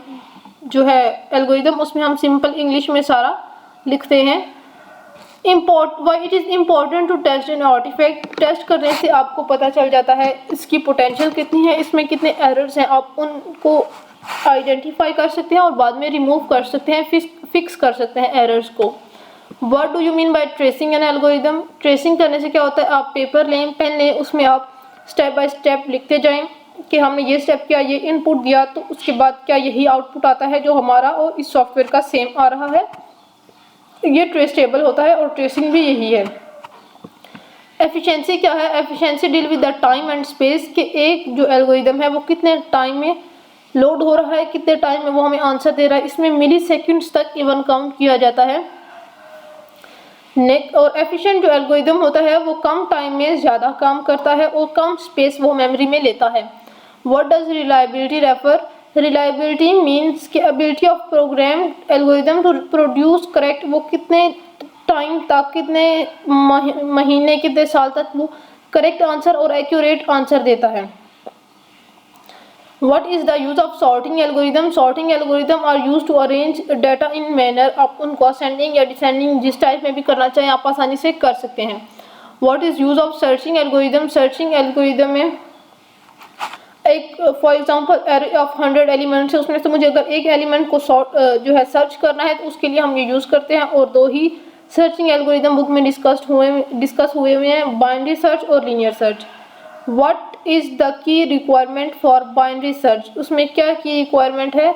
जो है एल्गोरिदम उसमें हम सिंपल इंग्लिश में सारा लिखते हैं। Why it is important to test an artifact. Test करने से आपको पता चल जाता है इसकी पोटेंशियल कितनी है, इसमें कितने एरर्स हैं, आप उनको आइडेंटिफाई कर सकते हैं और बाद में रिमूव कर सकते हैं, फिक्स कर सकते हैं एरर्स को। What do you mean by tracing an algorithm? Tracing करने से क्या होता है? आप पेपर लें, पेन लें, उसमें आप स्टेप बाय स्टेप लिखते जाएं कि हमने ये स्टेप किया, ये इनपुट दिया तो उसके बाद क्या यही आउटपुट आता है जो हमारा और इस सॉफ्टवेयर का सेम आ रहा है। ये ट्रेसेबल होता है और ट्रेसिंग भी यही है। एफिशिएंसी क्या है? Efficiency deal with the time and space कि एक जो एल्गोरिदम है वो कितने टाइम में लोड हो रहा है, कितने टाइम में वो हमें आंसर दे रहा है, इसमें मिली सेकेंड्स तक इवन काउंट किया जाता है। नेक्स्ट, और एफिशिएंट जो एल्गोरिदम होता है वो कम टाइम में ज़्यादा काम करता है और कम स्पेस वो मेमोरी में लेता है। What does reliability refer? Reliability means कि ability of program algorithm to produce correct, वो कितने टाइम तक, कितने महीने, कितने साल तक वो करेक्ट आंसर और एक्यूरेट आंसर देता है। What is the use of sorting algorithm? Sorting algorithm are used to arrange data in manner, आप उनको ascending या descending जिस टाइप में भी करना चाहें आप आसानी से कर सकते हैं। What is use of searching algorithm? Searching algorithm में एक for example array of 100 elements है, उसमें से मुझे अगर एक एलिमेंट को जो है सर्च करना है तो उसके लिए हम ये यूज़ करते हैं। और दो ही सर्चिंग एल्गोरिदम बुक में डिस्कस हुए हैं, बाइनरी सर्च और linear search. What is the key requirement for binary search? उसमें क्या की रिक्वायरमेंट है?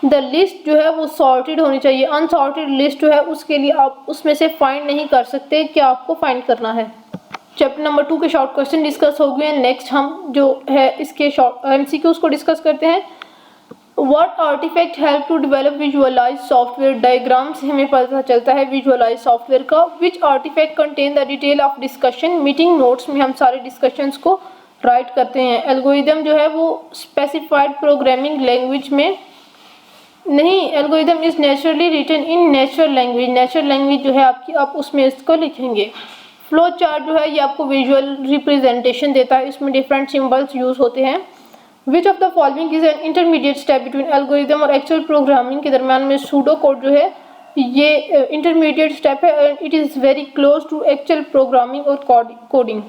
द लिस्ट जो है वो सॉर्टेड होनी चाहिए। अनसॉर्टेड लिस्ट जो है उसके लिए आप उसमें से फाइंड नहीं कर सकते, क्या आपको फाइंड करना है। चैप्टर नंबर 2 के शॉर्ट क्वेश्चन डिस्कस हो गए। नेक्स्ट हम जो है इसके शॉर्ट एमसीक्यूज को डिस्कस करते हैं। What artifact help to develop visualize software? Diagram से हमें पता चलता है विजुअलाइज सॉफ्टवेयर का। Which artifact contain the detail of discussion? Meeting notes में हम सारे डिस्कशंस को राइट करते हैं। एल्गोरिदम जो है वो स्पेसिफाइड प्रोग्रामिंग लैंग्वेज में नहीं, algorithm is naturally written in natural language. Natural language जो है आपकी, आप उसमें इसको लिखेंगे। फ्लो चार्ट जो है ये आपको विजुअल रिप्रेजेंटेशन देता है, इसमें डिफरेंट सिंबल्स यूज होते हैं। Which of the following is an intermediate step between algorithm और एक्चुअल प्रोग्रामिंग? के दरम्यान में सूडो कोड जो है ये इंटरमीडिएट स्टेप है and it is very close to actual programming और coding.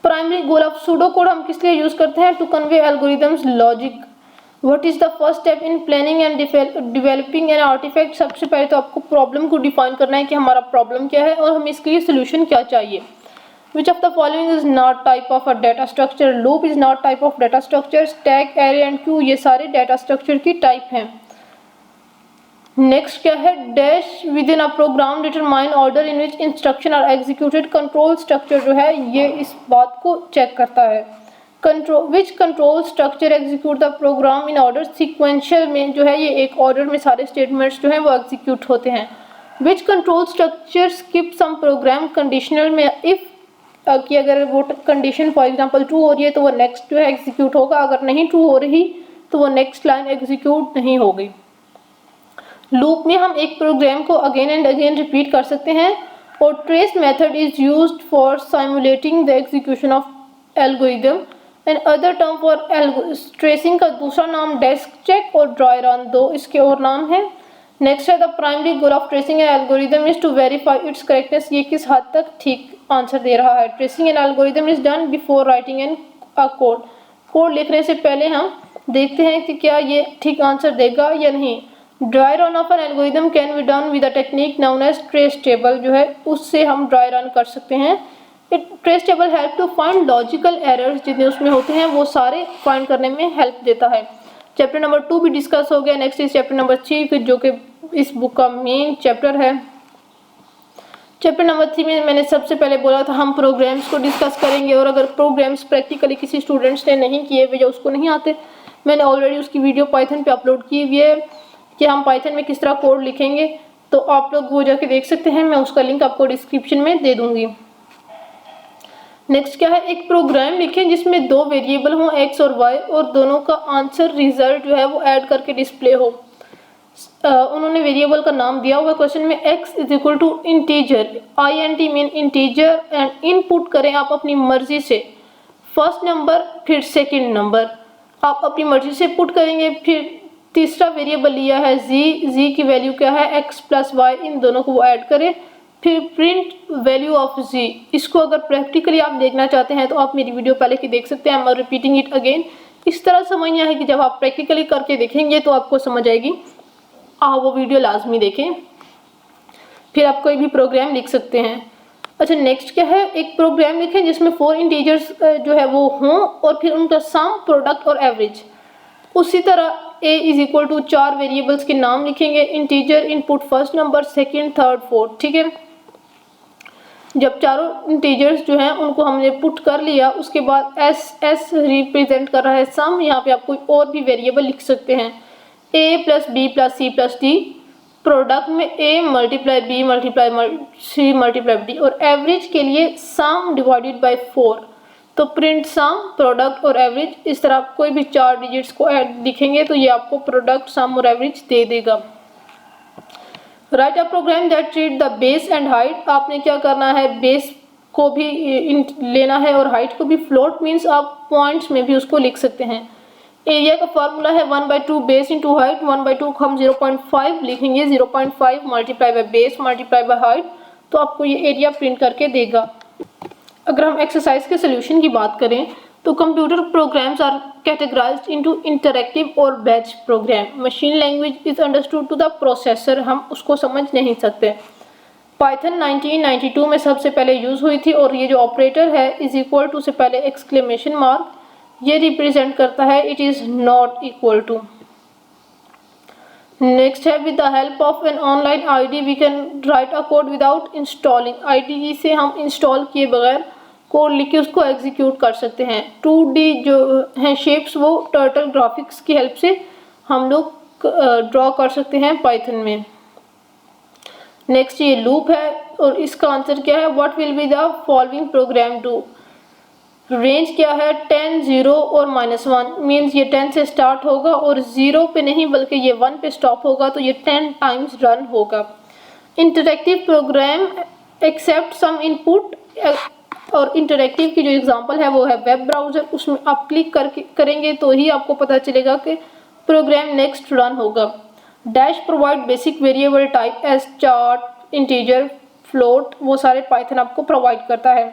Primary goal of pseudo code हम किस लिए यूज करते हैं? To convey algorithm's logic. What is the first step in planning and developing an artifact? सबसे पहले तो आपको प्रॉब्लम को डिफाइन करना है कि हमारा प्रॉब्लम क्या है और हमें इसके लिए सोल्यूशन क्या चाहिए। Which of the following is not type of a data structure? Loop is not type of data structure. Stack, array and queue ये सारे डाटा स्ट्रक्चर की टाइप हैं। नेक्स्ट क्या है? Dash within a program determine order in which instruction are executed. Control structure जो है ये इस बात को चेक करता है। Which control structure execute the program in order? Sequential में जो है ये एक ऑर्डर में सारे स्टेटमेंट्स जो हैं वो एग्जीक्यूट होते हैं। Which control structure skip some program? Conditional में इफ कि अगर वो कंडीशन फॉर एग्जांपल ट्रू हो रही है तो वो नेक्स्ट जो है एग्जीक्यूट होगा, अगर नहीं ट्रू हो रही तो वो नेक्स्ट लाइन एग्जीक्यूट नहीं होगी। लूप में हम एक प्रोग्राम को अगेन एंड अगेन रिपीट कर सकते हैं। और trace method is used for simulating the execution of algorithm and other term for tracing का दूसरा नाम डेस्क चेक और ड्राई रन, दो इसके और नाम है। नेक्स्ट है the primary goal of tracing an algorithm is to verify its correctness. ये किस हद तक ठीक आंसर दे रहा है। Tracing an algorithm is done before writing an a code. Code लिखने से पहले हम देखते हैं कि क्या ये ठीक आंसर देगा या नहीं। Dry run of an algorithm can be done with a technique known as trace table, जो है उससे हम ड्राई रन कर सकते हैं। Trace table help to find logical errors, जितने उसमें होते हैं वो सारे फाइंड करने में हेल्प देता है। चैप्टर नंबर 2 भी डिस्कस हो गया। नेक्स्ट इज चैप्टर नंबर 3 जो कि इस बुक का मेन चैप्टर है। चैप्टर नंबर 3 में मैंने सबसे पहले बोला था हम प्रोग्राम्स को डिस्कस करेंगे, और अगर प्रोग्राम्स प्रैक्टिकली किसी स्टूडेंट्स ने नहीं किए हुए या उसको नहीं आते, मैंने ऑलरेडी उसकी वीडियो पाइथन पे अपलोड की हुई है कि हम पाइथन में किस तरह कोड लिखेंगे, तो आप लोग वो जाके देख सकते हैं। मैं उसका लिंक आपको डिस्क्रिप्शन में दे दूँगी। नेक्स्ट क्या है? एक प्रोग्राम लिखें जिसमें दो वेरिएबल हों एक्स और वाई, और दोनों का आंसर रिजल्ट जो है वो ऐड करके डिस्प्ले हो। उन्होंने वेरिएबल का नाम दिया हुआ क्वेश्चन में x is equal to integer, int mean integer, and input करें आप अपनी मर्जी से फर्स्ट नंबर फिर सेकंड नंबर आप अपनी मर्जी से पुट करेंगे। फिर तीसरा वेरिएबल लिया है z की वैल्यू क्या है x प्लस वाई, इन दोनों को वो ऐड करें। फिर प्रिंट वैल्यू ऑफ z। इसको अगर प्रैक्टिकली आप देखना चाहते हैं तो आप मेरी वीडियो पहले की देख सकते हैं। I am repeating it again. इस तरह समझना है कि जब आप प्रैक्टिकली करके देखेंगे तो आपको समझ आएगी। आप वो वीडियो लाजमी देखें, फिर आप कोई भी प्रोग्राम लिख सकते हैं। अच्छा, नेक्स्ट क्या है? एक प्रोग्राम लिखें जिसमें 4 इंटीजर्स जो है वो हों और फिर उनका सम, प्रोडक्ट और एवरेज। उसी तरह a is equal to 4 variables के नाम लिखेंगे। Integer input first number, second, third, fourth. ठीक है, जब चारों इंटीजर्स जो हैं उनको हमने पुट कर लिया, उसके बाद एस रिप्रेजेंट कर रहा है सम। यहाँ पे आप कोई और भी वेरिएबल लिख सकते हैं, a plus b plus c plus d. Product में a multiply b multiply c multiply d, और एवरेज के लिए सम डिवाइडेड बाय 4। तो प्रिंट सम, प्रोडक्ट और एवरेज। इस तरह आप कोई भी 4 डिजिट्स को ऐड लिखेंगे तो ये आपको प्रोडक्ट, सम और एवरेज दे देगा। Write a program that treat the base and height, आपने क्या करना है, बेस को भी लेना है और हाइट को भी। फ्लोट मीन्स आप पॉइंट्स में भी उसको लिख सकते हैं। एरिया का फॉर्मूला है 1/2 बेस इंटू हाइट। 1/2 को हम 0.5 लिखेंगे, 0.5 multiply by base multiply by height, तो आपको ये एरिया प्रिंट करके देगा। अगर हम एक्सरसाइज के सोल्यूशन की बात करें तो computer programs are categorized into interactive और batch program. Machine language is understood to the processor, हम उसको समझ नहीं सकते। पाइथन 1992 में सबसे पहले यूज़ हुई थी और ये जो ऑपरेटर है इज इक्वल टू से पहले एक्सक्लेमेशन मार्क, ये रिप्रेजेंट करता है it is not equal to. Next है with the help of an online ID we can write a code without installing. IDE से हम इंस्टॉल किए बगैर कोड लिख के उसको एग्जीक्यूट कर सकते हैं। 2D जो हैं शेप्स वो टर्टल ग्राफिक्स की हेल्प से हम लोग ड्रॉ कर सकते हैं पाइथन में। नेक्स्ट ये लूप है और इसका आंसर क्या है, what will be the following programme do. Range क्या है, 10, 0 और -1 मीन्स ये 10 से स्टार्ट होगा और 0 पे नहीं बल्कि ये 1 पे स्टॉप होगा, तो ये 10 टाइम्स रन होगा। Interactive program accept some input, और इंटरैक्टिव की जो एग्जांपल है वो है वेब ब्राउज़र, उसमें आप क्लिक करेंगे तो ही आपको पता चलेगा कि प्रोग्राम नेक्स्ट रन होगा। Dash provide basic variable type as chart, integer, float, वो सारे पाइथन आपको प्रोवाइड करता है।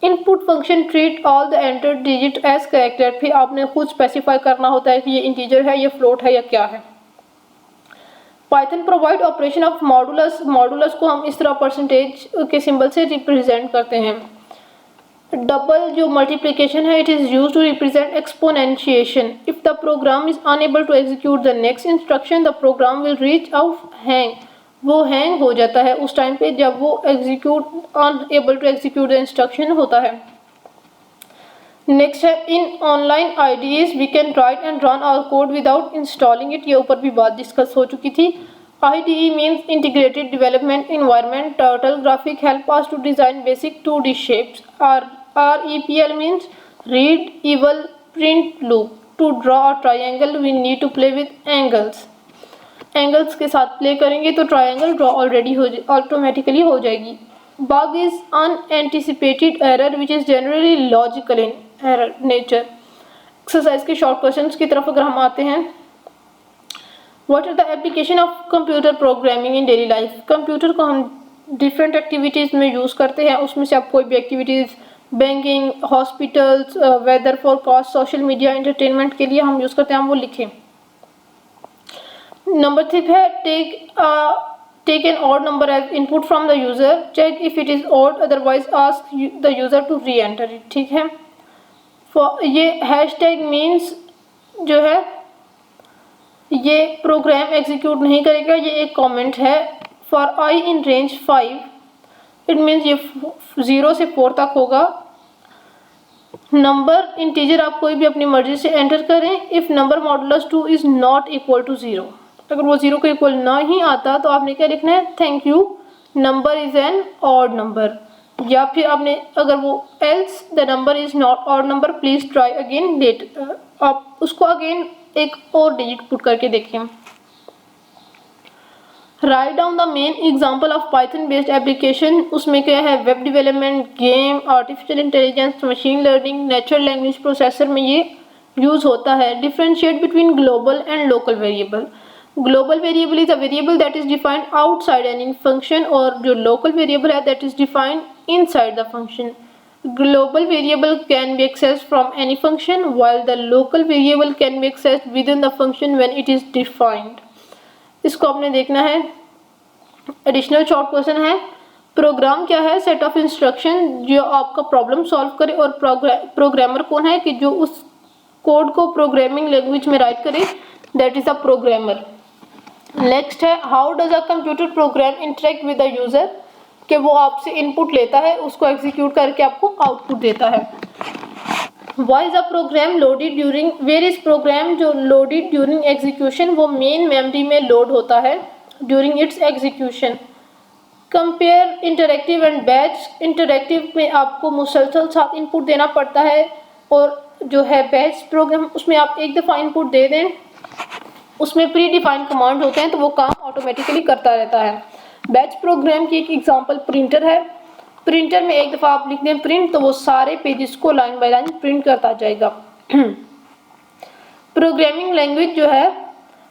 Input function treat all the entered digit as character, फिर आपने खुद स्पेसिफाई करना होता है कि ये इंटीजर है, ये फ्लोट है या क्या है। Python provide operation of modulus, modulus को हम इस तरह परसेंटेज के सिंबल से रिप्रेजेंट करते हैं। डबल जो मल्टीप्लिकेशन है, it is use to represent exponentiation. If the program is unable to execute the next instruction the program will reach out hang, वो हैंग हो जाता है उस टाइम पे जब वो unable to execute the instruction होता है। नेक्स्ट है in online IDEs we can write and run our code without installing it, ये ऊपर भी बात डिस्कस हो चुकी थी। IDE means integrated development environment. Turtle graphic help us to design basic 2D shapes. REPL means read, eval, print, loop. To draw a triangle we need to play with angles. Angles के साथ play करेंगे तो triangle draw automatically हो जाएगी। Bug is unanticipated error which is generally logical in error nature. Exercise के short questions की तरफ अगर हम आते हैं, What are the application of computer programming in daily life? Computer को हम डिफरेंट एक्टिविटीज़ में यूज़ करते हैं, उसमें से आप कोई भी activities banking, hospitals, weather forecast, social media, entertainment के लिए हम यूज़ करते हैं, हम वो लिखें। नंबर 3 है take an odd number as input from the user, check if it is odd, otherwise ask the user to reenter it. ठीक है, ये हैशटैग मीन्स जो है ये प्रोग्राम एग्जीक्यूट नहीं करेगा, ये एक कमेंट है। For I in range 5 it means ये 0 से 4 तक होगा। नंबर इंटीजर आप कोई भी अपनी मर्जी से एंटर करें। If number modulus 2 is not equal to 0, अगर वो 0 को इक्वल ना ही आता तो आपने क्या लिखना है, thank you number is an odd number, या फिर आपने अगर वो else the number is not odd number please try again let, आप उसको अगेन एक और डिजिट पुट करके देखें। Write down the main example of Python based application, उसमें क्या है, web development, game, artificial intelligence, machine learning, natural language processor में ये यूज़ होता है। Differentiate between global and local variable. Global variable is a variable that is defined outside any function, और जो local variable है that is defined inside the function. Global variable can be accessed from any function while the local variable can be accessed within the function when it is defined. इसको आपने देखना है। Additional short question है, programme क्या है, set of instruction जो आपका problem solve करे, और प्रोग्रामर कौन है कि जो उस कोड को प्रोग्रामिंग लैंग्वेज में राइट करे, that is a programmer. Next है how does a computer program interact with the user, कि वो आपसे इनपुट लेता है, उसको एग्जीक्यूट करके आपको आउटपुट देता है। Why is a program loaded during, where is program जो लोडेड ड्यूरिंग एग्जीक्यूशन, वो मेन मेमोरी में लोड होता है during its execution. Compare interactive and batch, interactive में आपको मुसलसल साथ इनपुट देना पड़ता है, और जो है बैच प्रोग्राम उसमें आप एक दफ़ा इनपुट दे दें उसमें प्री डिफाइंड कमांड होते हैं तो वो काम ऑटोमेटिकली करता रहता है। बैच प्रोग्राम की एक एग्जांपल प्रिंटर है। प्रिंटर में एक दफ़ा आप लिख दें प्रिंट तो वो सारे पेजेस को लाइन बाय लाइन प्रिंट करता जाएगा। प्रोग्रामिंग लैंग्वेज जो है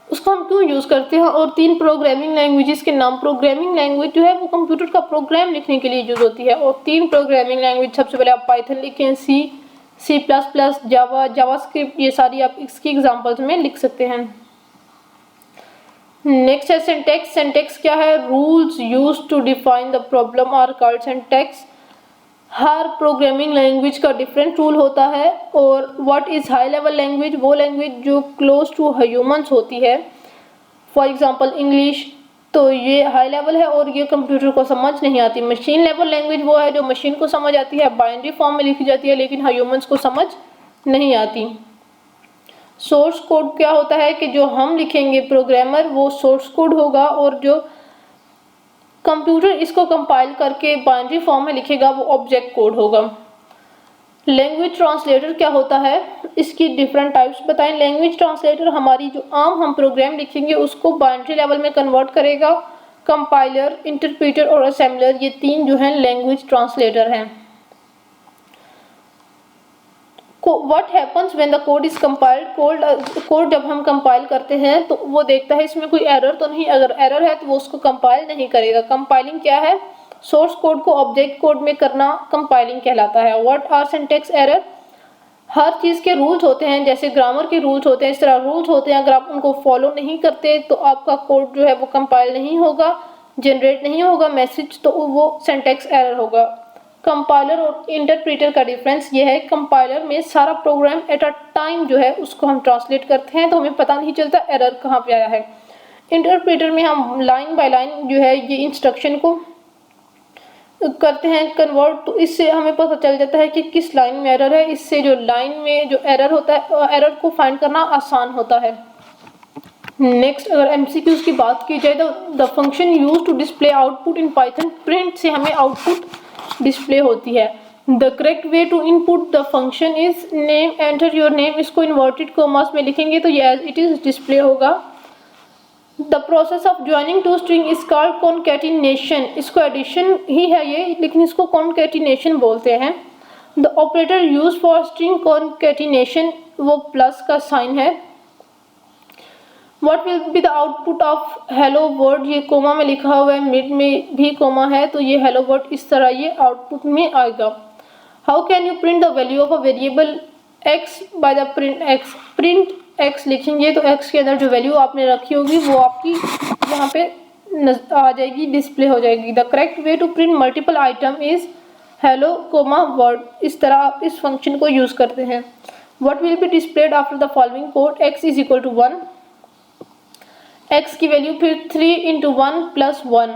उसको हम क्यों यूज़ करते हैं और 3 प्रोग्रामिंग लैंग्वेजेस के नाम। प्रोग्रामिंग लैंग्वेज जो है वो कंप्यूटर का प्रोग्राम लिखने के लिए यूज़ होती है और 3 प्रोग्रामिंग लैंग्वेज, सबसे पहले आप पाइथन लिखें, सी प्लस प्लस, जावास्क्रिप्ट, ये सारी आप इसकी एग्जांपल्स में लिख सकते हैं। नेक्स्ट है सिंटैक्स। सिंटैक्स क्या है? Rules used to define the problem are called syntax. हर प्रोग्रामिंग लैंग्वेज का डिफरेंट रूल होता है। और what is high level language? वो लैंग्वेज जो क्लोज टू ह्यूमंस होती है। फॉर एग्जांपल इंग्लिश, तो ये हाई लेवल है और ये कंप्यूटर को समझ नहीं आती। मशीन लेवल लैंग्वेज वो है जो मशीन को समझ आती है, बाइनरी फॉर्म में लिखी जाती है लेकिन ह्यूमंस को समझ नहीं आती। सोर्स कोड क्या होता है कि जो हम लिखेंगे प्रोग्रामर वो सोर्स कोड होगा और जो कंप्यूटर इसको कंपाइल करके बाइनरी फॉर्म में लिखेगा वो ऑब्जेक्ट कोड होगा। लैंग्वेज ट्रांसलेटर क्या होता है? इसकी डिफरेंट टाइप्स बताएं। लैंग्वेज ट्रांसलेटर हमारी जो आम हम प्रोग्राम लिखेंगे उसको बाइनरी लेवल में कन्वर्ट करेगा। कंपाइलर, इंटरप्रेटर और असेंबलर, ये 3 जो हैं लैंग्वेज ट्रांसलेटर हैं। What happens when the code is compiled? Code जब हम कंपाइल करते हैं तो वो देखता है इसमें कोई एरर तो नहीं। अगर एरर है तो वो उसको कंपाइल नहीं करेगा। कंपाइलिंग क्या है? सोर्स कोड को ऑब्जेक्ट कोड में करना कंपाइलिंग कहलाता है। What are syntax error? हर चीज़ के रूल्स होते हैं, जैसे ग्रामर के रूल्स होते हैं इस तरह रूल्स होते हैं। अगर आप उनको फॉलो नहीं करते तो आपका कोड जो है वो कंपाइल नहीं होगा, जनरेट नहीं होगा मैसेज, तो वो सिंटैक्स एरर होगा। कंपाइलर और इंटरप्रेटर का डिफरेंस ये है, कंपाइलर में सारा प्रोग्राम एट अ टाइम जो है उसको हम ट्रांसलेट करते हैं तो हमें पता नहीं चलता एरर कहाँ पे आया है। इंटरप्रेटर में हम लाइन बाय लाइन जो है ये इंस्ट्रक्शन को करते हैं कन्वर्ट, तो इससे हमें पता चल जाता है कि किस लाइन में एरर है। इससे जो लाइन में जो एरर होता है एरर को फाइंड करना आसान होता है। नेक्स्ट अगर एमसीक्यूज की बात की जाए तो the function use to display output in Python. Print से हमें आउटपुट डिस्प्ले होती है। The correct way to input the function is name, enter your name. इसको इन्वर्टेड कॉमास में लिखेंगे तो ये एज इट इज डिस्प्ले होगा। The process of joining two string is called concatenation. इसको एडिशन ही है ये, लेकिन इसको कॉन्कैटिनेशन बोलते हैं। The operator use for string concatenation, वो प्लस का साइन है। What will be the output of hello world? ये कोमा में लिखा हुआ है, मिड में भी कोमा है तो ये hello world इस तरह ये आउटपुट में आएगा। How can you print the value of a variable x by the print x? print x लिखेंगे तो x के अंदर जो वैल्यू आपने रखी होगी वो आपकी यहाँ पे आ जाएगी, डिस्प्ले हो जाएगी। The correct way to print multiple item is hello comma word। इस तरह आप इस फंक्शन को यूज़ करते हैं। What will be displayed after the following code? x is equal to 1। x की वैल्यू फिर 3 इंटू 1 प्लस 1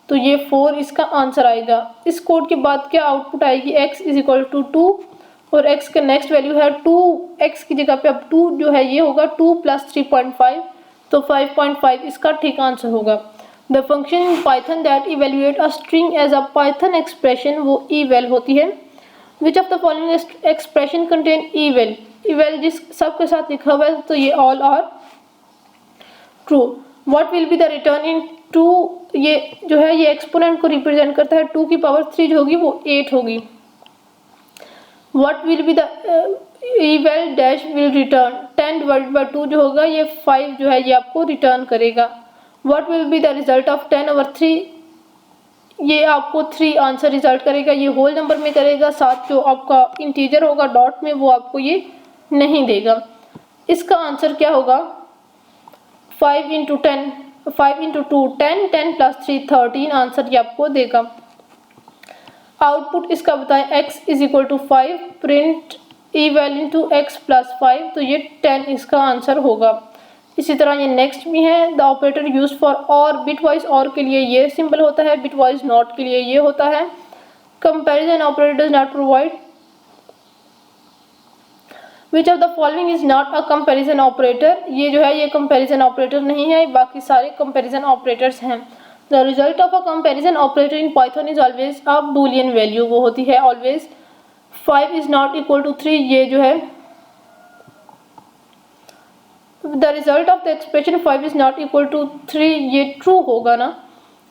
तो ये 4 इसका आंसर आएगा। इस कोड के बाद क्या आउटपुट आएगी? x इज इक्वल टू 2 और x का नेक्स्ट वैल्यू है 2। x की जगह पे अब 2 जो है ये होगा 2 प्लस 3.5 तो 5.5 इसका ठीक आंसर होगा। The function in Python that evaluate a string as a Python expression, वो eval होती है। Which of the following expression contain eval? eval जिस सब के साथ लिखा हुआ है तो ये all are true. What will be the return in 2? ये जो है ये एक्सपोनेंट को रिप्रेजेंट करता है। 2 की पावर 3 जो होगी वो 8 होगी। What will be the eval dash will return 10 divided by 2 जो होगा ये 5 जो है ये आपको रिटर्न करेगा। What will be the result of 10/3? ये आपको 3 आंसर रिजल्ट करेगा, ये होल नंबर में करेगा। साथ जो आपका इंटीजर होगा डॉट में वो आपको ये नहीं देगा। इसका आंसर क्या होगा? 5 इंटू 10, 5 इंटू 2 10, 10 प्लस 3 13 आंसर ये आपको देगा। आउटपुट इसका बताएं x is equal to 5, print eval into x plus 5 तो ये 10 इसका आंसर होगा। इसी तरह ये नेक्स्ट भी है। द ऑपरेटर यूज फॉर और, बिट वाइज और के लिए ये सिंबल होता है, बिट वाइज नॉट के लिए ये होता है। Comparison operator does not provide. Which of the following is not a comparison operator? ये जो है ये कंपैरिजन ऑपरेटर नहीं है, बाकी सारे कंपैरिजन ऑपरेटर्स हैं। The result of a comparison operator in Python is always a Boolean value, वो होती है always. 5 is not equal to 3, ये जो है the result of the expression 5 is not equal to 3, ये ट्रू होगा ना।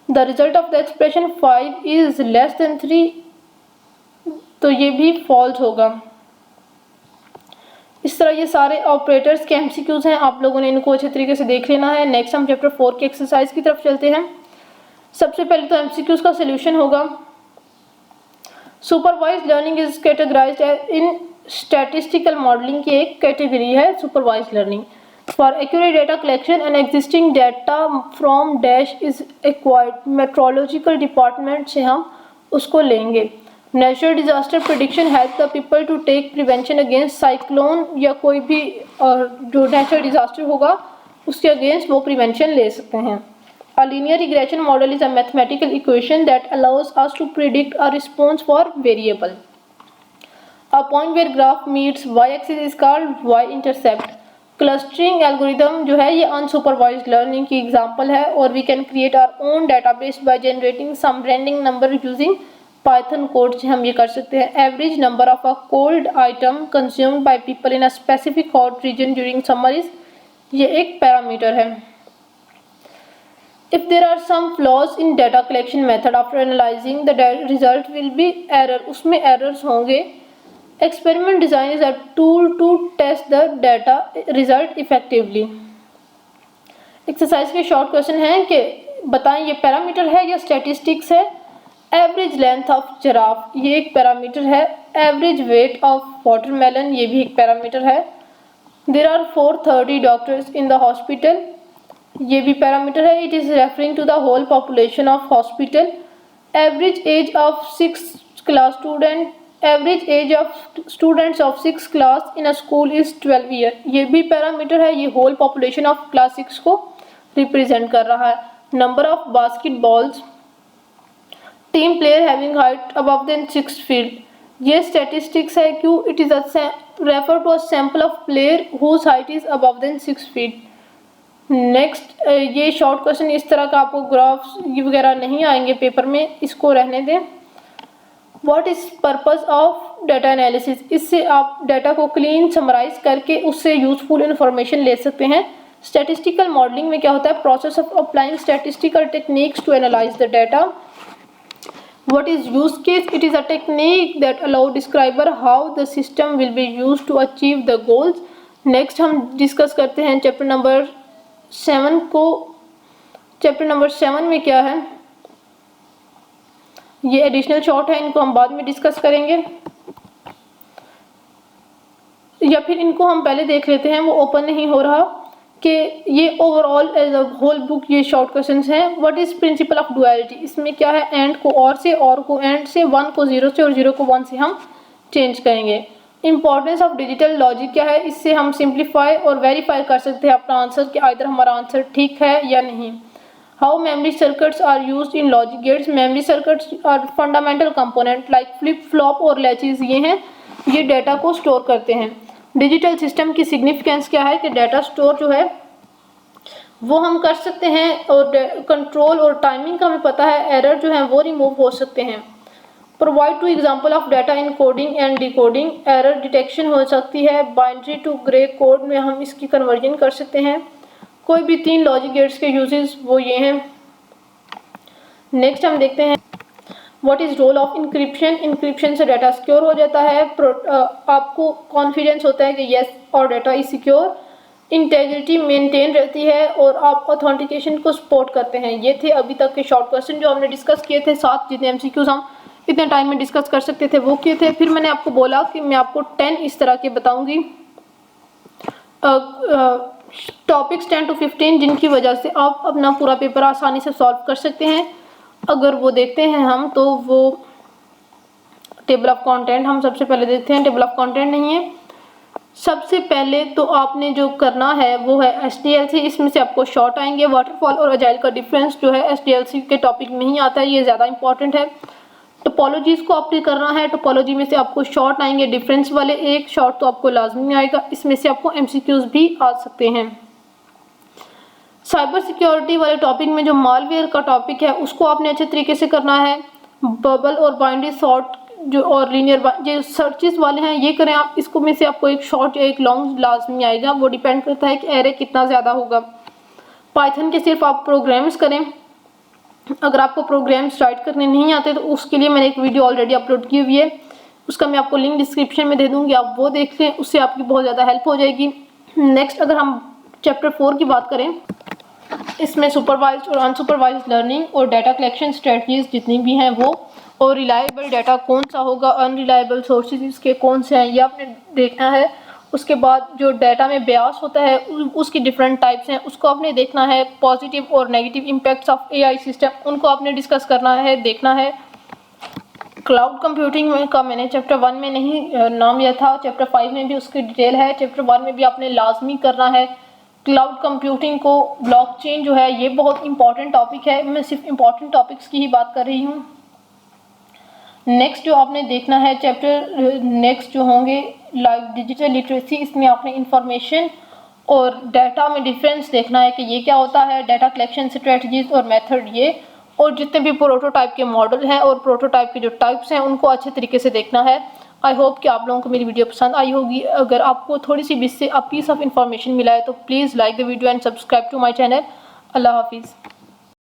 The result of the expression 5 is less than 3, तो ये भी फॉल्स होगा। इस तरह ये सारे ऑपरेटर्स के एमसीक्यूज हैं, आप लोगों ने इनको अच्छे तरीके से देख लेना है। नेक्स्ट हम चैप्टर 4 की एक्सरसाइज की तरफ चलते हैं। सबसे पहले तो एमसीक्यूज का सोल्यूशन होगा। Supervised learning is categorized in statistical modelling की एक कैटेगरी है supervised learning. For accurate data collection and existing data from dash is acquired, metrological department से हम उसको लेंगे। Natural disaster prediction help the people to take prevention against cyclone, या कोई भी जो नेचुरल डिजास्टर होगा उसके अगेंस्ट वो प्रिवेंशन ले सकते हैं। A linear regression model is a mathematical equation that allows us to predict a response for variable. A point where graph meets y-axis is called y-intercept. Clustering algorithm जो है ये unsupervised learning की example है, और we can create our own database by generating some random number using Python code से हम ये कर सकते हैं। Average number of a cold item consumed by people in a specific hot region during summer is, ये एक parameter है। If there are some flaws in data collection method after analyzing, the result will be error, उसमें errors होंगे। Experiment design is a tool to test the data result effectively. Exercise के short question हैं कि बताएं ये parameter है या statistics है। एवरेज लेंथ ऑफ जिराफ, ये एक पैरामीटर है। एवरेज वेट ऑफ वाटरमेलन, ये भी एक पैरामीटर है। There are 430 doctors in the hospital, ये भी पैरामीटर है। It is referring to the whole population of hospital. Average age of 6th class student, average age of students of 6th class in a school is 12 year, ये भी parameter है। ये whole population of class 6 को represent कर रहा है। Number of basketballs, team player having height above than 6 feet, ये statistics है। क्यों? It is refer to a sample of player whose height is above than 6 feet. Next ये short question इस तरह का आपको ग्राफ्स वगैरह नहीं आएंगे पेपर में, इसको रहने दें। What is purpose of data analysis, इससे आप डाटा को क्लीन समराइज करके उससे यूजफुल इंफॉर्मेशन ले सकते हैं। स्टैटिस्टिकल मॉडलिंग में क्या होता है? Process of applying statistical techniques to analyze the data. What is use case, it is a technique that allow describer how the system will be use to achieve the goals. Next हम discuss करते हैं chapter number 7 को। Chapter number 7 में क्या है? ये additional short है, इनको हम बाद में डिस्कस करेंगे, या फिर इनको हम पहले देख लेते हैं, वो ओपन नहीं हो रहा। कि ये overall as a whole book ये शॉर्ट क्वेश्चंस हैं। What is principle of duality, इसमें क्या है? एंड को और को एंड से, 1 को 0 से और 0 को 1 से हम चेंज करेंगे। इंपॉर्टेंस ऑफ डिजिटल लॉजिक क्या है? इससे हम सिंप्लीफाई और वेरीफाई कर सकते हैं अपना आंसर कि आइदर हमारा आंसर ठीक है या नहीं। How memory circuits are used in logic gates, memory circuits are fundamental component like flip flop और लैचेस, ये हैं, ये डाटा को स्टोर करते हैं। डिजिटल सिस्टम की सिग्निफिकेंस क्या है? कि डाटा स्टोर जो है वो हम कर सकते हैं, और कंट्रोल और टाइमिंग का हमें पता है, एरर जो है वो रिमूव हो सकते हैं। Provide two example of data encoding and decoding, error detection हो सकती है। बाइनरी टू ग्रे कोड में हम इसकी कन्वर्जन कर सकते हैं। कोई भी 3 लॉजिक गेट्स के यूजेस वो ये हैं। नेक्स्ट हम देखते हैं what is role of encryption, encryption से डाटा सिक्योर हो जाता है। आपको कॉन्फिडेंस होता है कि यस और data is secure. Integrity maintain रहती है, और आप ऑथेंटिकेशन को सपोर्ट करते हैं। ये थे अभी तक के शॉर्ट क्वेश्चन जो हमने डिस्कस किए थे। 7 जितने एमसीक्यूज हम इतने टाइम में डिस्कस कर सकते थे वो किए थे। फिर मैंने आपको बोला कि मैं आपको 10 इस तरह के बताऊंगी, टॉपिक्स 10 to 15, जिनकी वजह से आप अपना पूरा पेपर आसानी से सॉल्व कर सकते हैं। अगर वो देखते हैं हम, तो वो टेबल ऑफ कंटेंट हम सबसे पहले देखते हैं। टेबल ऑफ कंटेंट नहीं है, सबसे पहले तो आपने जो करना है वो है SDLC। इसमें से आपको शॉर्ट आएंगे। वाटरफॉल और अजाइल का डिफरेंस जो है SDLC के टॉपिक में ही आता है, ये ज़्यादा इंपॉर्टेंट है। टोपोलॉजीज को आपने करना है, टोपोलॉजी में से आपको शॉर्ट आएंगे डिफरेंस वाले, एक शॉर्ट तो आपको लाजमी आएगा। इसमें से आपको MCQs भी आ सकते हैं। साइबर सिक्योरिटी वाले टॉपिक में जो मालवेयर का टॉपिक है उसको आपने अच्छे तरीके से करना है। बबल और बाइनरी सॉर्ट जो और लीनियर जो सर्चेस वाले हैं ये करें आप। इसको में से आपको एक शॉर्ट या एक लॉन्ग लाजमी आएगा, वो डिपेंड करता है कि एरे कितना ज़्यादा होगा। पाइथन के सिर्फ आप प्रोग्राम्स करें। अगर आपको प्रोग्राम्स राइट करने नहीं आते तो उसके लिए मैंने एक वीडियो ऑलरेडी अपलोड की हुई है, उसका मैं आपको लिंक डिस्क्रिप्शन में दे दूँगी, आप वो देख लें, उससे आपकी बहुत ज़्यादा हेल्प हो जाएगी। नेक्स्ट अगर हम चैप्टर 4 की बात करें, इसमें सुपरवाइज्ड और अनसुपरवाइज्ड लर्निंग और डाटा कलेक्शन स्ट्रेटजीज जितनी भी हैं वो, और रिलायबल डाटा कौन सा होगा, अनरिलायबल सोर्सेज इसके कौन से हैं ये आपने देखना है। उसके बाद जो डाटा में ब्यास होता है उसकी डिफरेंट टाइप्स हैं, उसको आपने देखना है। पॉजिटिव और negative impacts of AI system उनको आपने डिस्कस करना है, देखना है। क्लाउड कंप्यूटिंग का मैंने चैप्टर 1 में नहीं नाम लिया था, चैप्टर 5 में भी उसकी डिटेल है, चैप्टर 1 में भी आपने लाजमी करना है। क्लाउड कंप्यूटिंग को ब्लॉकचेन जो है ये बहुत इंपॉर्टेंट टॉपिक है, मैं सिर्फ इंपॉर्टेंट टॉपिक्स की ही बात कर रही हूँ। नेक्स्ट जो आपने देखना है चैप्टर नेक्स्ट जो होंगे लाइक डिजिटल लिटरेसी, इसमें आपने इंफॉर्मेशन और डाटा में डिफरेंस देखना है कि ये क्या होता है, डाटा कलेक्शन स्ट्रेटजीज और मेथड ये, और जितने भी प्रोटोटाइप के मॉडल हैं और प्रोटोटाइप के जो टाइप्स हैं उनको अच्छे तरीके से देखना है। आई होप कि आप लोगों को मेरी वीडियो पसंद आई होगी। अगर आपको थोड़ी सी भी इससे पीस ऑफ इन्फॉर्मेशन मिला है तो please like the video and subscribe to my channel. अल्लाह हाफिज़।